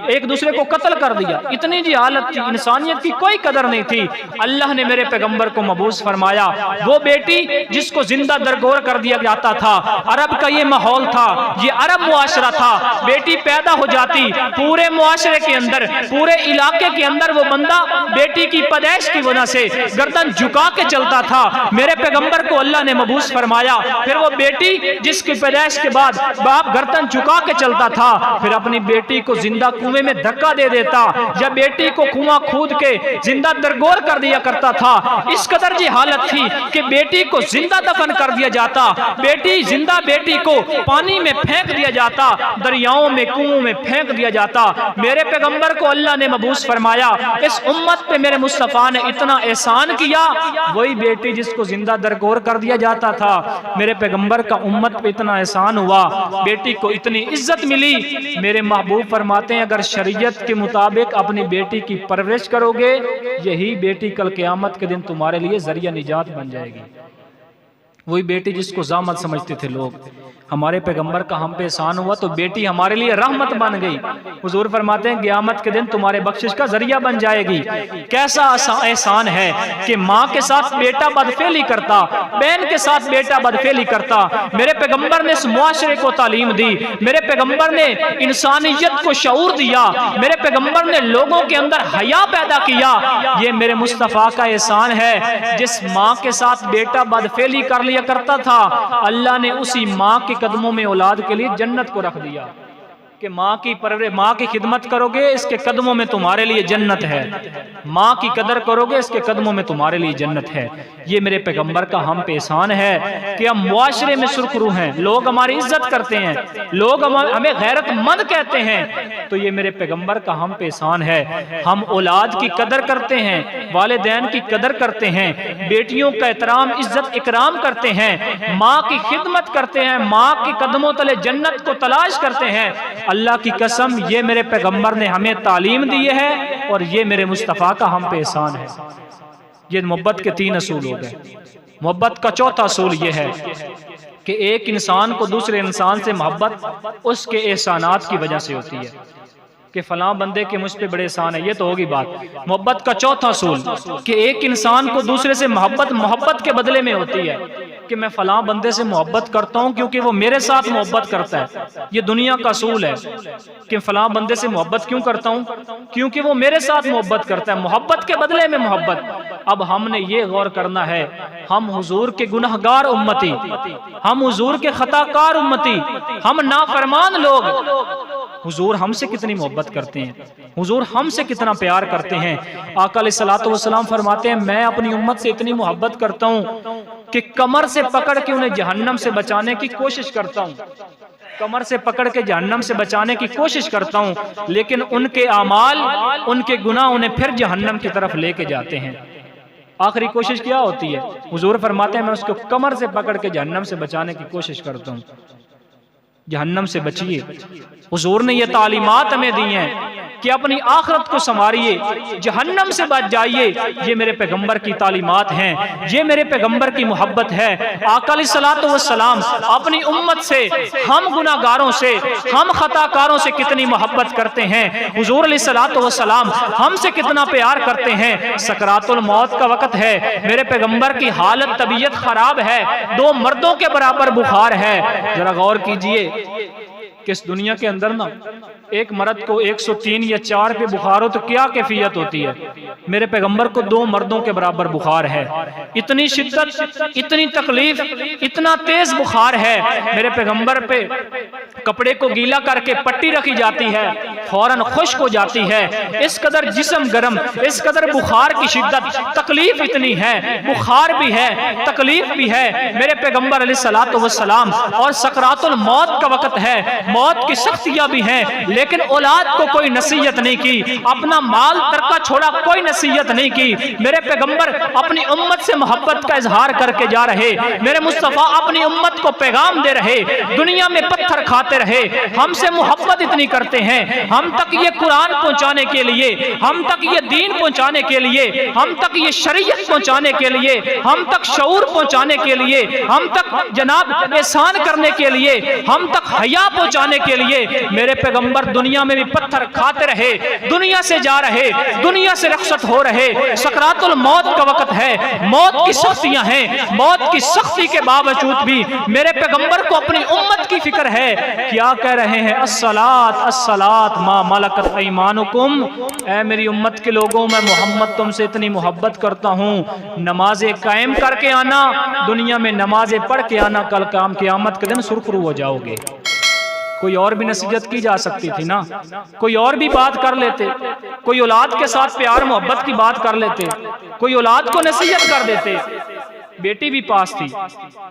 एक दूसरे को कत्ल कर दिया। इतनी जहालत थी, इंसानियत की कोई कदर नहीं थी। अल्लाह ने मेरे पैगंबर को मबूस फरमाया। वो बेटी जिसको जिंदा दरगोर कर दिया जाता था, अरब का ये माहौल था, ये अरब मुआशरा था। बेटी पैदा हो जाती, पूरे मुआशरे के अंदर, पूरे इलाके के अंदर वो बंदा बेटी की पैदाइश की वजह से गर्दन झुका के चलता था। मेरे पैगंबर को अल्लाह ने मबूस फरमाया। फिर वो बेटी जिसकी पैदाइश के बाद बाप गर्दन झुका के चलता था, फिर अपनी बेटी को जिंदा कुएं में धक्का दे देता, या बेटी को कुआं खोद के जिंदा दरगोर कर दिया करता था। इस कदर जी हालत थी कि बेटी को जिंदा दफन कर दिया जाता, जिंदा बेटी को पानी में फेंक दिया जाता, दरियाओं में, कुओं में फेंक दिया जाता। मेरे पैगंबर को अल्लाह ने मबूस फरमाया। इस उम्मत पे मेरे मुस्तफा ने इतना एहसान किया। वही बेटी जिसको जिंदा दरगोर कर दिया जाता था, मेरे पैगंबर का उम्मत पे इतना एहसान हुआ, बेटी को इतनी इज्जत मिली। मेरे महबूब फरमाते हैं, अगर शरीयत के मुताबिक अपनी बेटी की परवरिश करोगे, यही बेटी कल क़यामत के दिन तुम्हारे लिए जरिया निजात बन जाएगी। वही बेटी जिसको जामत समझते थे लोग, हमारे पैगंबर का हम पे एहसान हुआ तो बेटी हमारे लिए रहमत बन गई। हुजूर फरमाते हैं, क़यामत के दिन तुम्हारे बख्शिश का जरिया बन जाएगी। कैसा एहसान है कि माँ के साथ बेटा बदफेली करता, बहन के साथ बेटा बदफेली करता। मेरे पैगंबर ने इस मुआशरे को तालीम दी, मेरे पैगंबर ने इंसानियत को शऊर दिया, मेरे पैगंबर ने लोगों के अंदर हया पैदा किया। ये मेरे मुस्तफ़ा का एहसान है। जिस माँ के साथ बेटा बदफेली कर लिया करता था, अल्लाह ने उसी माँ के कदमों में औलाद के लिए जन्नत को रख दिया कि माँ की परवरिश, माँ की खिदमत करोगे, इसके कदमों में तुम्हारे लिए जन्नत है। माँ की कदर करोगे, इसके कदमों में तुम्हारे लिए जन्नत है। ये मेरे पैगंबर का हम पे एहसान है कि हम मुआशरे में सुरखरू हैं, लोग हमारी इज्जत करते हैं, लोग हमें गैरतमंद कहते हैं। तो ये मेरे पैगंबर का हम पे एहसान है। हम औलाद की कदर करते हैं, वालिदैन की कदर करते हैं, बेटियों का एहतराम, इज्जत, इकराम करते हैं, माँ की खिदमत करते हैं, माँ के कदमों तले जन्नत को तलाश करते हैं। अल्लाह की कसम, ये मेरे पैगंबर ने हमें तालीम दी है और ये मेरे मुस्तफ़ा का हम पे एहसान है। ये मोहब्बत के 3 असूल हो गए। मोहब्बत का चौथा असूल ये है कि एक इंसान को दूसरे इंसान से मोहब्बत उसके एहसानात की वजह से होती है कि फलां बंदे के मुझ पे बड़े एहसान है। ये तो होगी बात। मोहब्बत का चौथा असूल कि एक इंसान को दूसरे से मोहब्बत के बदले में होती है कि मैं फलां बंदे से मोहब्बत करता हूं क्योंकि वो मेरे साथ मोहब्बत करता है। ये दुनिया का असूल है कि फलां बंदे से मोहब्बत क्यों करता हूं, क्योंकि वो मेरे साथ मोहब्बत करता है, मोहब्बत के बदले में मोहब्बत। अब हमने ये गौर करना है, हम हुजूर के गुनहगार उम्मती, हम हुजूर के खताकार उम्मती, हम नाफरमान लोग, हुजूर हमसे कितनी मोहब्बत करते हैं, हुजूर हमसे कितना प्यार करते हैं। आका अलैहिस्सलातु वस्सलाम फरमाते हैं मैं अपनी उम्मत से इतनी मोहब्बत करता हूँ कि कमर से पकड़ के उन्हें जहन्नम से बचाने की कोशिश करता हूँ, कमर से पकड़ के जहन्नम से बचाने की कोशिश करता हूँ, लेकिन उनके आमाल, उनके गुनाह उन्हें फिर जहन्नम की तरफ लेके जाते हैं। आखिरी कोशिश क्या होती है? हुजूर फरमाते हैं मैं उसको कमर से पकड़ के जहन्नम से बचाने की कोशिश करता हूँ। जहन्नम से बचिए। हुजूर ने ये तालीमात हमें दी हैं कि अपनी आखिरत को संवारिए, जहन्नम से बच जाइए। ये मेरे पैगंबर की तालीमात हैं, ये मेरे पैगंबर की मोहब्बत है। आका अलैहिस्सलातु वस्सलाम अपनी उम्मत से, हम गुनाहगारों से, हम खताकारों से कितनी मोहब्बत करते हैं। हुजूर अलैहिस्सलातु वस्सलाम हमसे कितना प्यार करते हैं। सकरातुल मौत का वक्त है, मेरे पैगंबर की हालत, तबीयत खराब है, 2 मर्दों के बराबर बुखार है। जरा गौर कीजिए कि इस दुनिया के अंदर ना एक मर्द को 103 या 4 पे बुखार हो तो क्या कैफियत होती है। मेरे पैगंबर को 2 मर्दों के बराबर बुखार है। इतनी शिद्दत, इतनी तकलीफ, इतना तेज बुखार है। मेरे पैगंबर पे कपड़े को गीला करके पट्टी रखी जाती है, फौरन खुश्क हो जाती है। इस कदर जिस्म गर्म, इस कदर बुखार की शिद्दत, तकलीफ इतनी है, बुखार भी है, तकलीफ भी है। मेरे पैगंबर अलैहिस्सलातु वस्सलाम और सकरातुल मौत का वक्त है, मौत की सख्तियां भी हैं, लेकिन औलाद को कोई नसीहत नहीं की, अपना माल तरका छोड़ा, कोई नसीहत नहीं की। मेरे पैगंबर अपनी उम्मत से मोहब्बत का इजहार करके जा रहे, मेरे मुस्तफा अपनी उम्मत को पैगाम दे रहे, दुनिया में पत्थर खाते रहे, हमसे मोहब्बत इतनी करते हैं। हम तक ये कुरान पहुंचाने के लिए, हम तक ये दीन पहुंचाने के लिए, हम तक ये शरीयत पहुंचाने के लिए, हम तक शऊर पहुंचाने के लिए, हम तक जनाब एहसान करने के लिए, हम तक हया पहुंचाने के लिए मेरे पैगंबर दुनिया में भी पत्थर खाते रहे, दुनिया से जा रहे, दुनिया से रखसत हो रहे। सकरातुल मौत का वक्त है, मौत की सख्तियां हैं, मौत की सख्ती के बावजूद भी मेरे पैगंबर को अपनी उम्मत की फिक्र है। क्या कह रहे हैं? अस्सलात अस्सलात मा मलकत ऐमानुकुम। ऐ मेरी उम्मत के लोगों, मैं मोहम्मद तुमसे इतनी मोहब्बत करता हूँ, नमाजें कायम करके आना, दुनिया में नमाजें पढ़ के आना, कल क़यामत के दिन सुरखरू हो जाओगे। कोई और भी नसीहत की जा सकती थी ना, कोई और भी बात कर लेते, कोई औलाद के साथ प्यार मोहब्बत की बात कर लेते, कोई औलाद को नसीहत कर देते, बेटी भी पास थी,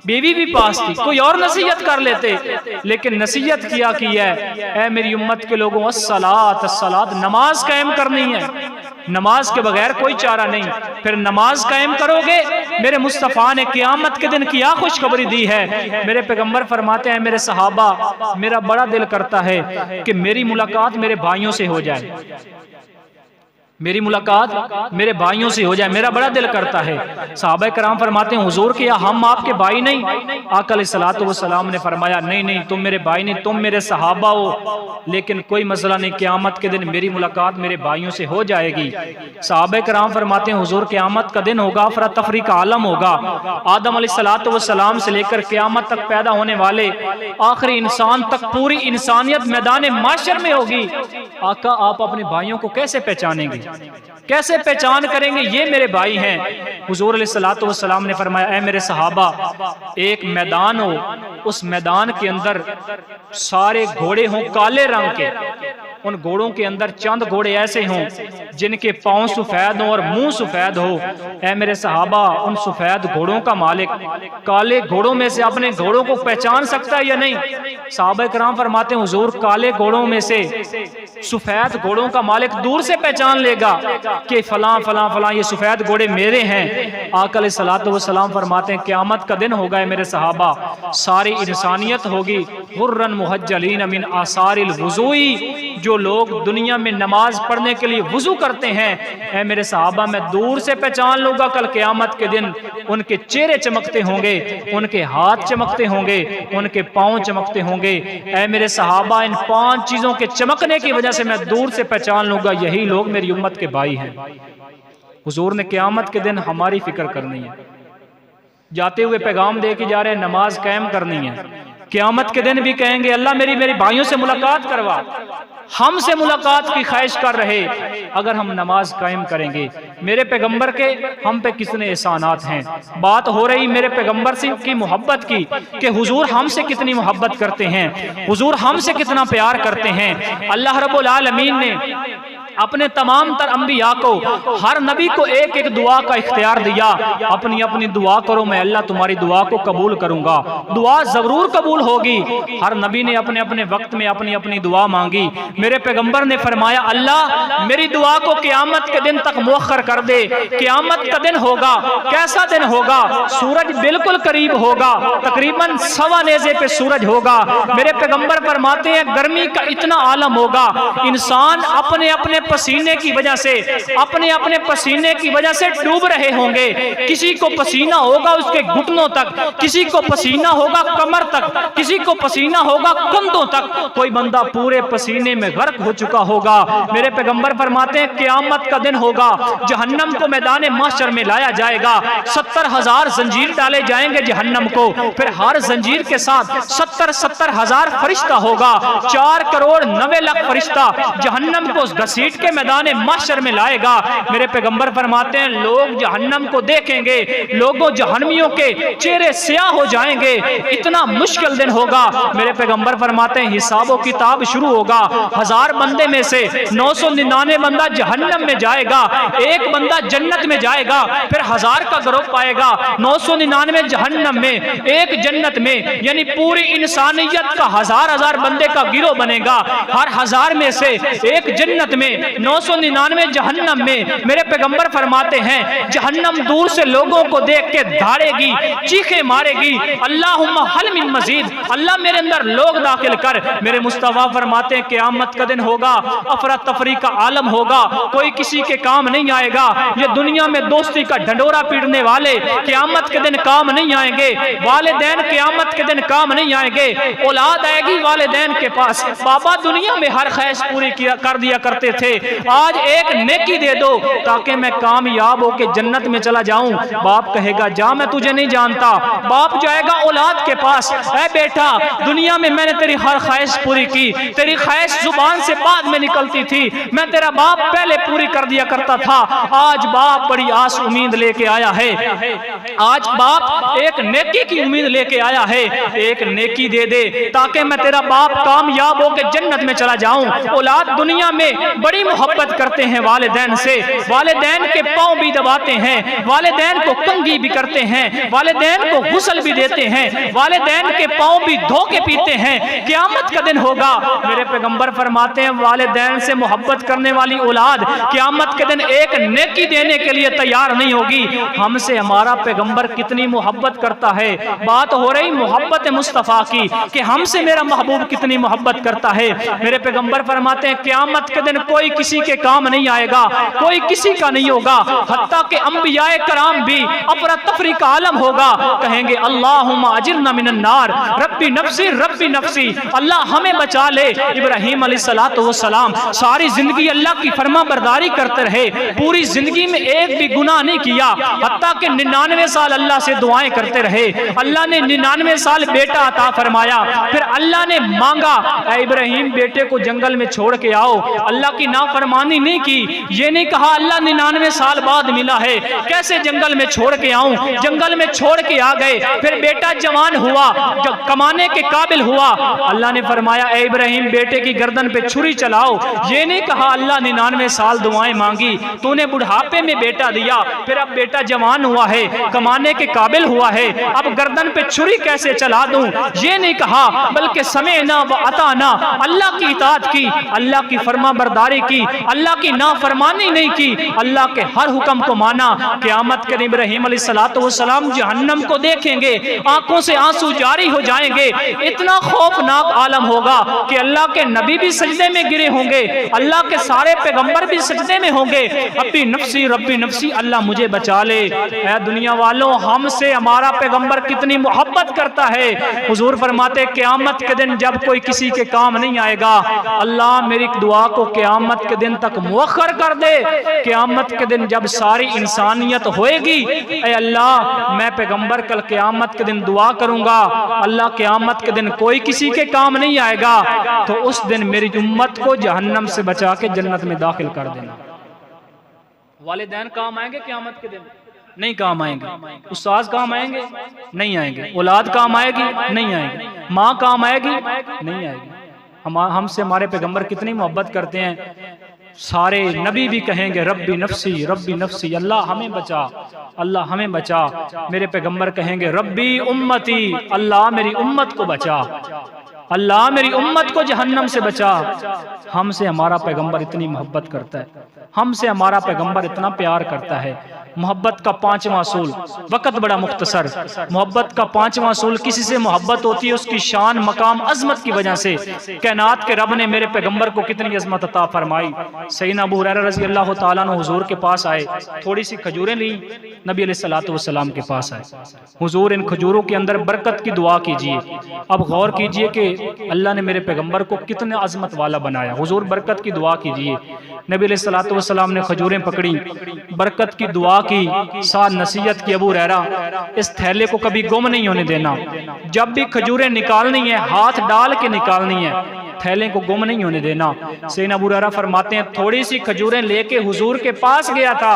बीवी भी पास थी, कोई और नसीहत कर लेते, लेकिन नसीहत किया की है, ऐ मेरी उम्मत के लोगों, अस्सलात अस्सलात, नमाज कायम करनी है, नमाज के बगैर कोई चारा नहीं। फिर नमाज कायम करोगे, मेरे मुस्तफ़ा ने क़यामत के दिन क्या खुशखबरी दी है। मेरे पैगंबर फरमाते हैं, मेरे सहाबा, मेरा बड़ा दिल करता है कि मेरी मुलाकात मेरे भाइयों से हो जाए, मेरी मुलाकात मेरे भाइयों से हो जाए, मेरा बड़ा दिल करता है। सहाबा कराम फरमाते हैं, हुजूर क्या हम आपके भाई नहीं? आका अलैहिस्सलातु वस्सलाम ने फरमाया, नहीं नहीं, तुम मेरे भाई नहीं, तुम मेरे सहाबा हो, लेकिन कोई मसला नहीं, क़यामत के दिन मेरी मुलाकात मेरे भाइयों से हो जाएगी। सहाबा कराम फरमाते हैं, हुजूर क़यामत का दिन होगा, अफरा तफरी का आलम होगा, आदम अलैहिस्सलातु वस्सलाम से लेकर क़यामत तक पैदा होने वाले आखिरी इंसान तक पूरी इंसानियत मैदान माशर में होगी। आका आप अपने भाइयों को कैसे पहचानेंगे, कैसे पहचान करेंगे ये मेरे भाई हैं? हुजूर अलैहिस्सलातु वस्सलाम ने फरमाया, ऐ मेरे सहाबा, एक मैदान हो, उस मैदान के अंदर सारे घोड़े हों काले रंग के, उन घोड़ों के अंदर चंद घोड़े ऐसे हों जिनके पांव सफेद हों और मुंह सफेद हो। ऐ मेरे सहाबा, उन सफेद घोड़ों का मालिक काले घोड़ों में से अपने घोड़ों को पहचान सकता है या नहीं? सहाबा कराम फरमाते हैं, हुजूर काले घोड़ों में से सफेद घोड़ों का मालिक दूर से पहचान लेगा कि फलां फलां फलां ये सफेद घोड़े मेरे हैं। आका अलैहिस्सलातु वस्सलाम फरमाते हैं, क़यामत का दिन होगा मेरे सहाबा, सारी इंसानियत होगी हुर्रन मुहज्जलीन मिन आसारिल वुज़ूई, जो लोग दुनिया में नमाज पढ़ने के लिए वुजू करते हैं, ऐ मेरे सहाबा, मैं दूर से पहचान लूंगा कल क़यामत के दिन। उनके चेहरे चमकते होंगे, उनके हाथ चमकते होंगे, उनके पांव चमकते होंगे। ऐ मेरे सहाबा, इन 5 चीजों के चमकने की वजह से मैं दूर से पहचान लूंगा, यही लोग मेरी उम्मत के भाई हैं। हुजूर ने क़यामत के दिन हमारी फिक्र करनी है, जाते हुए पैगाम दे के जा रहे हैं, नमाज कायम करनी है, क़यामत के दिन भी कहेंगे अल्लाह मेरी भाइयों से मुलाकात करवा, हमसे मुलाकात की ख्वाहिश कर रहे। अगर हम नमाज कायम करेंगे, मेरे पैगंबर के हम पे कितने एहसानात हैं। बात हो रही मेरे पैगंबर से की मोहब्बत की कि हुजूर हमसे कितनी मोहब्बत करते हैं, हुजूर हमसे कितना प्यार करते हैं। अल्लाह रब्बुल आलमीन ने अपने तमाम तर अंबिया को, हर नबी को एक एक दुआ का इख्तियार दिया। अपनी अपनी दुआ करो, मैं अल्लाह तुम्हारी दुआ को कबूल करूंगा। दुआ जरूर कबूल होगी। हर नबी ने अपने अपने वक्त में अपनी अपनी दुआ मांगी। मेरे पैगंबर ने फरमाया अल्लाह मेरी दुआ को क़यामत के दिन तक मुअख्खर कर दे। क़यामत का दिन होगा, कैसा दिन होगा? सूरज बिल्कुल करीब होगा, तकरीबन 1.25 नेज़े पे सूरज होगा। मेरे पैगंबर फरमाते हैं गर्मी का इतना आलम होगा, इंसान अपने अपने पसीने की वजह से, अपने अपने पसीने की वजह से डूब रहे होंगे। किसी को पसीना होगा उसके घुटनों तक, किसी को पसीना होगा कमर तक, किसी को पसीना होगा कंधों तक, कोई बंदा पूरे पसीने में गर्क हो चुका होगा। मेरे पैगंबर फरमाते हैं क़यामत का दिन होगा, जहन्नम को मैदान महशर में लाया जाएगा। 70,000 जंजीर डाले जाएंगे जहन्नम को, फिर हर जंजीर के साथ 70,000 फरिश्ता होगा। 4,90,00,000 फरिश्ता जहन्नम को घसीट के मैदान महशर में लाएगा। मेरे पैगंबर फरमाते हैं लोग जहन्नम को देखेंगे, लोगों जहन्नमियों के चेहरे स्याह हो जाएंगे। इतना मुश्किल दिन होगा। मेरे पैगंबर फरमाते हैं हिसाबो किताब शुरू होगा। 1000 बंदे में से 999 बंदा जहन्नम में जाएगा, एक बंदा जन्नत में जाएगा। फिर 1000 का ग्रुप आएगा, 999 जहन्नम में, एक जन्नत में, यानी पूरी इंसानियत का 1000 बंदे का गिरोह बनेगा। हर 1000 में से एक जन्नत में, 999 जहन्नम में। मेरे पैगंबर फरमाते हैं जहन्नम दूर से लोगों को देख के धाड़ेगी, चीखे मारेगी, अल्लाहुम्मा हल मिन मजीद, अल्लाह मेरे अंदर लोग दाखिल कर। मेरे मुस्तफा फरमाते हैं क़यामत का दिन होगा, अफरा तफरी का आलम होगा, कोई किसी के काम नहीं आएगा। ये दुनिया में दोस्ती का ढंडोरा पीटने वाले क़यामत के दिन काम नहीं आएंगे। वालिदैन क़यामत के दिन काम नहीं आएंगे। औलाद आएगी वालिदैन के पास, बाबा दुनिया में हर ख्वाहिश पूरी कर दिया करते थे, आज एक नेकी दे दो ताकि मैं कामयाब होके जन्नत में चला जाऊं। बाप कहेगा जा मैं तुझे नहीं जानता। बाप जाएगा औलाद के पास, ऐ बेटा दुनिया में मैंने तेरी हर ख्वाहिश पूरी की, तेरी ख्वाहिश जुबान से बाद में निकलती थी, मैं तेरा बाप पहले पूरी कर दिया करता था। आज बाप बड़ी आस उम्मीद लेके आया है, आज बाप एक नेकी की उम्मीद लेके आया है। एक नेकी दे दे ताकि मैं तेरा बाप कामयाब होके जन्नत में चला जाऊं। औलाद दुनिया में बड़ी मोहब्बत करते हैं वालिदैन से, वालिदैन के पांव भी दबाते हैं, वालिदैन को कंघी भी करते हैं, वालिदैन को गुस्ल भी देते हैं, वालिदैन के पांव भी धो के पीते हैं। क़यामत का दिन होगा, मेरे पैगंबर फरमाते हैं वालिदैन से मोहब्बत करने वाली औलाद क़यामत के दिन एक नेकी देने के लिए तैयार नहीं होगी। हमसे हमारा पैगंबर कितनी मोहब्बत करता है। बात हो रही मोहब्बत मुस्तफ़ा की कि हमसे मेरा महबूब कितनी मोहब्बत करता है। मेरे पैगंबर फरमाते हैं क़यामत के दिन कोई किसी के काम नहीं आएगा, कोई किसी का नहीं होगा, हत्ता के अंबियाए कराम भी अफरा तफरी का आलम होगा। कहेंगे अल्लाहुम्मा अजिरना मिनन नार, रब्बी नफ्सी, अल्लाह हमें बचा ले। इब्राहीम अलैहिस्सलातु वस्सलाम सारी जिंदगी अल्लाह की फरमा बरदारी करते रहे, पूरी जिंदगी में एक भी गुनाह नहीं किया, हत्ता के 99 साल अल्लाह से दुआएं करते रहे। अल्लाह ने 99 साल बेटा अता फरमाया। फिर अल्लाह ने मांगा इब्राहीम बेटे को जंगल में छोड़ के आओ। अल्लाह की नाफरमानी नहीं की, ये नहीं कहा अल्लाह 99 साल बाद मिला है कैसे जंगल में छोड़ के आऊं। जंगल में छोड़ के आ गए। फिर बेटा जवान हुआ, जब कमाने के काबिल हुआ, अल्लाह ने फरमाया ए इब्राहीम बेटे की गर्दन पे छुरी चलाओ। ये नहीं कहा अल्लाह 99 साल दुआएं मांगी, तूने बुढ़ापे में बेटा दिया, फिर अब बेटा जवान हुआ है, कमाने के काबिल हुआ है, अब गर्दन पे छुरी कैसे चला दूं। ये नहीं कहा, बल्कि समेना व अताना, अल्लाह की इताअत की, अल्लाह की फरमा बरदारी की, अल्लाह की नाफरमानी नहीं की, अल्लाह के हर हुक्म को माना। क़यामत के इब्राहीम अलैहिस्सलातु वस्सलाम जहन्नम को देखेंगे, आंखों से आंसू जारी हो जाएंगे। इतना खौफनाक आलम होगा कि अल्लाह के नबी भी सजदे में गिरे होंगे, अल्लाह के सारे पैगंबर भी सजदे में होंगे। रब्बी नफ्सी, अल्लाह मुझे बचा ले। ऐ दुनिया वालों, हमसे हमारा पैगंबर कितनी मोहब्बत करता है। हुजूर फरमाते क़यामत के दिन जब कोई किसी के काम नहीं आएगा, अल्लाह मेरी दुआ को क़यामत क़यामत के दिन तक मुअख्खर कर दे। क़यामत के दिन जब सारी इंसानियत होएगी, ऐ अल्लाह मैं पैगंबर कल क़यामत के दिन दुआ करूंगा, अल्लाह क़यामत के दिन कोई किसी के काम नहीं आएगा, तो उस दिन मेरी उम्मत को जहन्नम से बचा के जन्नत में दाखिल कर देना। वालिदैन काम आएंगे क़यामत के दिन? नहीं काम आएंगे। उस्ताद काम आएंगे? नहीं आएंगे। औलाद काम आएगी? नहीं आएगी। माँ काम आएगी? नहीं आएगी। हमसे हमारे पैगंबर कितनी मोहब्बत करते हैं। सारे नबी भी कहेंगे रब्बी नफ्सी, अल्लाह हमें बचा, अल्लाह हमें बचा। मेरे पैगंबर कहेंगे रब्बी उम्मती, अल्लाह मेरी उम्मत को बचा, अल्लाह मेरी उम्मत को जहन्नम से बचा। हमसे हमारा पैगंबर इतनी मोहब्बत करता है, हमसे हमारा पैगंबर इतना प्यार करता है। मोहब्बत का पांचवा असूल, वक़्त बड़ा मुख्तसर, मोहब्बत का पांचवा असूल, किसी से मोहब्बत होती है उसकी शान मकाम अजमत की वजह से। कायनात के रब ने मेरे पैगंबर को कितनी अजमत अता फरमाई। सैयदना अबू हुरैरा रज़ी अल्लाह तआला अन्हु हुजूर के पास आए, थोड़ी सी खजूरें ली, नबी अलैहिस्सलातु वस्सलाम के पास आए। हुजूर इन खजूरों के अंदर बरकत की दुआ कीजिए। अब गौर कीजिए कि अल्लाह ने मेरे पैगंबर को कितने अजमत वाला बनाया। हुजूर बरकत की दुआ कीजिए। नबी अलैहिस्सलातु वस्सलाम ने खजूरें पकड़ी, बरकत की दुआ की, साथ नसीहत की, अबू हुरैरा इस थैले को कभी गुम नहीं होने देना। जब भी खजूरें निकालनी है हाथ डाल के निकालनी है, थैले को गुम नहीं होने देना। सैयदना अबू हुरैरा फरमाते हैं थोड़ी सी खजूरें लेके हुजूर के पास गया था,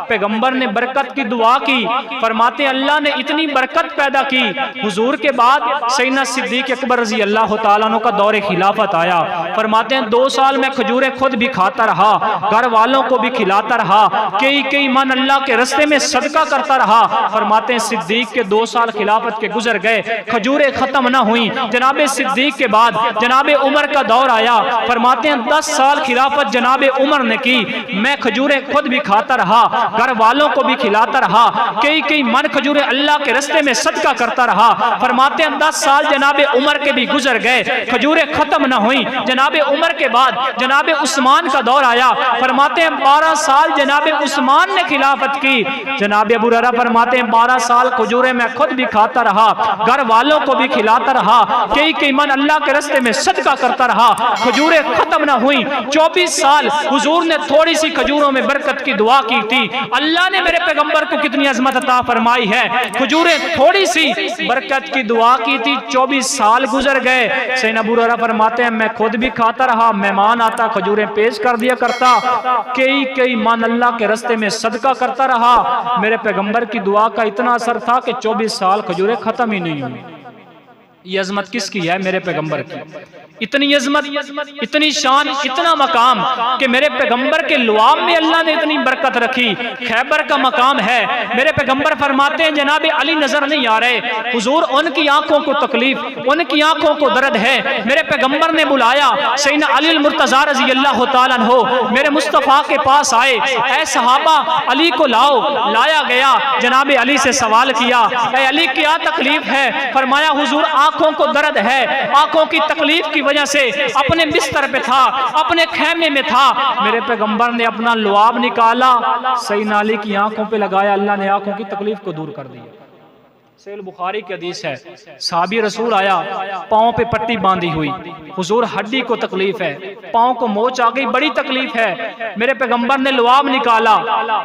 पैगंबर ने बरकत की दुआ की। फरमाते हैं अल्लाह ने इतनी बरकत पैदा की। हुजूर के बाद सैयदना सिद्दीक अकबर रज़ी अल्लाह तआला अन्हु का दौरे खिलाफत आया। फरमाते हैं 2 साल मैं खजूरें खुद भी खाता रहा, घर वालों को भी खिलाता रहा, कई मन अल्लाह के रस्ते में सदका करता रहा। फरमाते हैं सिद्दीक के 2 साल खिलाफत के गुजर गए, खजूरें खत्म ना हुई। जनाबे सिद्दीक के बाद जनाबे उमर का दौर आया। फरमाते हैं 10 साल खिलाफत जनाबे उमर ने की, मैं खजूरें खुद भी खाता रहा, घर वालों को भी खिलाता रहा, कई मन खजूरें अल्लाह के रस्ते में सदका करता रहा। फरमाते हैं 10 साल जनाबे उमर के भी गुजर गए, खजूरें खत्म ना हुई। जनाबे उमर के बाद जनाबे उस्मान का दौर आया। फरमाते हैं 12 साल जनाबे उस्मान ने खिलाफत की। जनाबे अबू हुरैरा फरमाते हैं 12 साल खजूरें मैं खुद भी खाता रहा, घर वालों को भी खिलाता रहा, कई मन अल्लाह के रस्ते में सदका करता रहा, खजूरें खत्म ना हुई। 24 साल हुजूर ने थोड़ी सी खजूरों में बरकत की दुआ की थी। अल्लाह ने मेरे पैगंबर को कितनी अजमत अता फरमाई है। खजूरें थोड़ी सी बरकत की दुआ की थी, 24 साल गुजर गए। सैयदना अबू हुरैरा फरमाते हैं मैं खुद भी खाता रहा, मेहमान आता खजूरें पेश कर दिया करता, कई मन अल्लाह के रस्ते में सदका करता रहा। मेरे पैगंबर की दुआ का इतना असर था कि 24 साल खजूरें खत्म ही नहीं हुई। ये अजमत किसकी है? मेरे पैगंबर की। इतनी अजमत, इतनी शान, इतना मकाम कि मेरे पैगंबर के लुआब में अल्लाह ने इतनी बरकत रखी। खैबर का मकाम है। मेरे पैगंबर फरमाते हैं जनाबे अली नजर नहीं आ रहे, हुजूर उनकी आंखों को तकलीफ, उनकी आंखों को दर्द है। मेरे पैगंबर ने बुलाया, सैयदना अली मुर्तजा रज़ी अल्लाह तआला अन्हु मेरे मुस्तफ़ा के पास आए, ऐ सहाबा अली को लाओ। लाया गया, जनाबे अली से सवाल किया, ऐ अली क्या तकलीफ है? फरमाया हुजूर आंखों को दर्द है, आंखों की तकलीफ की वजह से अपने बिस्तर पे था, अपने खेमे में था। मेरे पैगंबर ने अपना लुआब निकाला, सैयदना अली की आंखों पे लगाया, अल्लाह ने आंखों की तकलीफ को दूर कर दिया। सहीह बुखारी की हदीस है, साहबी रसूल आया, पाँव पे पट्टी बांधी हुई, हुजूर हड्डी को तकलीफ है, पाँव को मोच आ गई, बड़ी तकलीफ है। मेरे पैगंबर ने लुआब निकाला,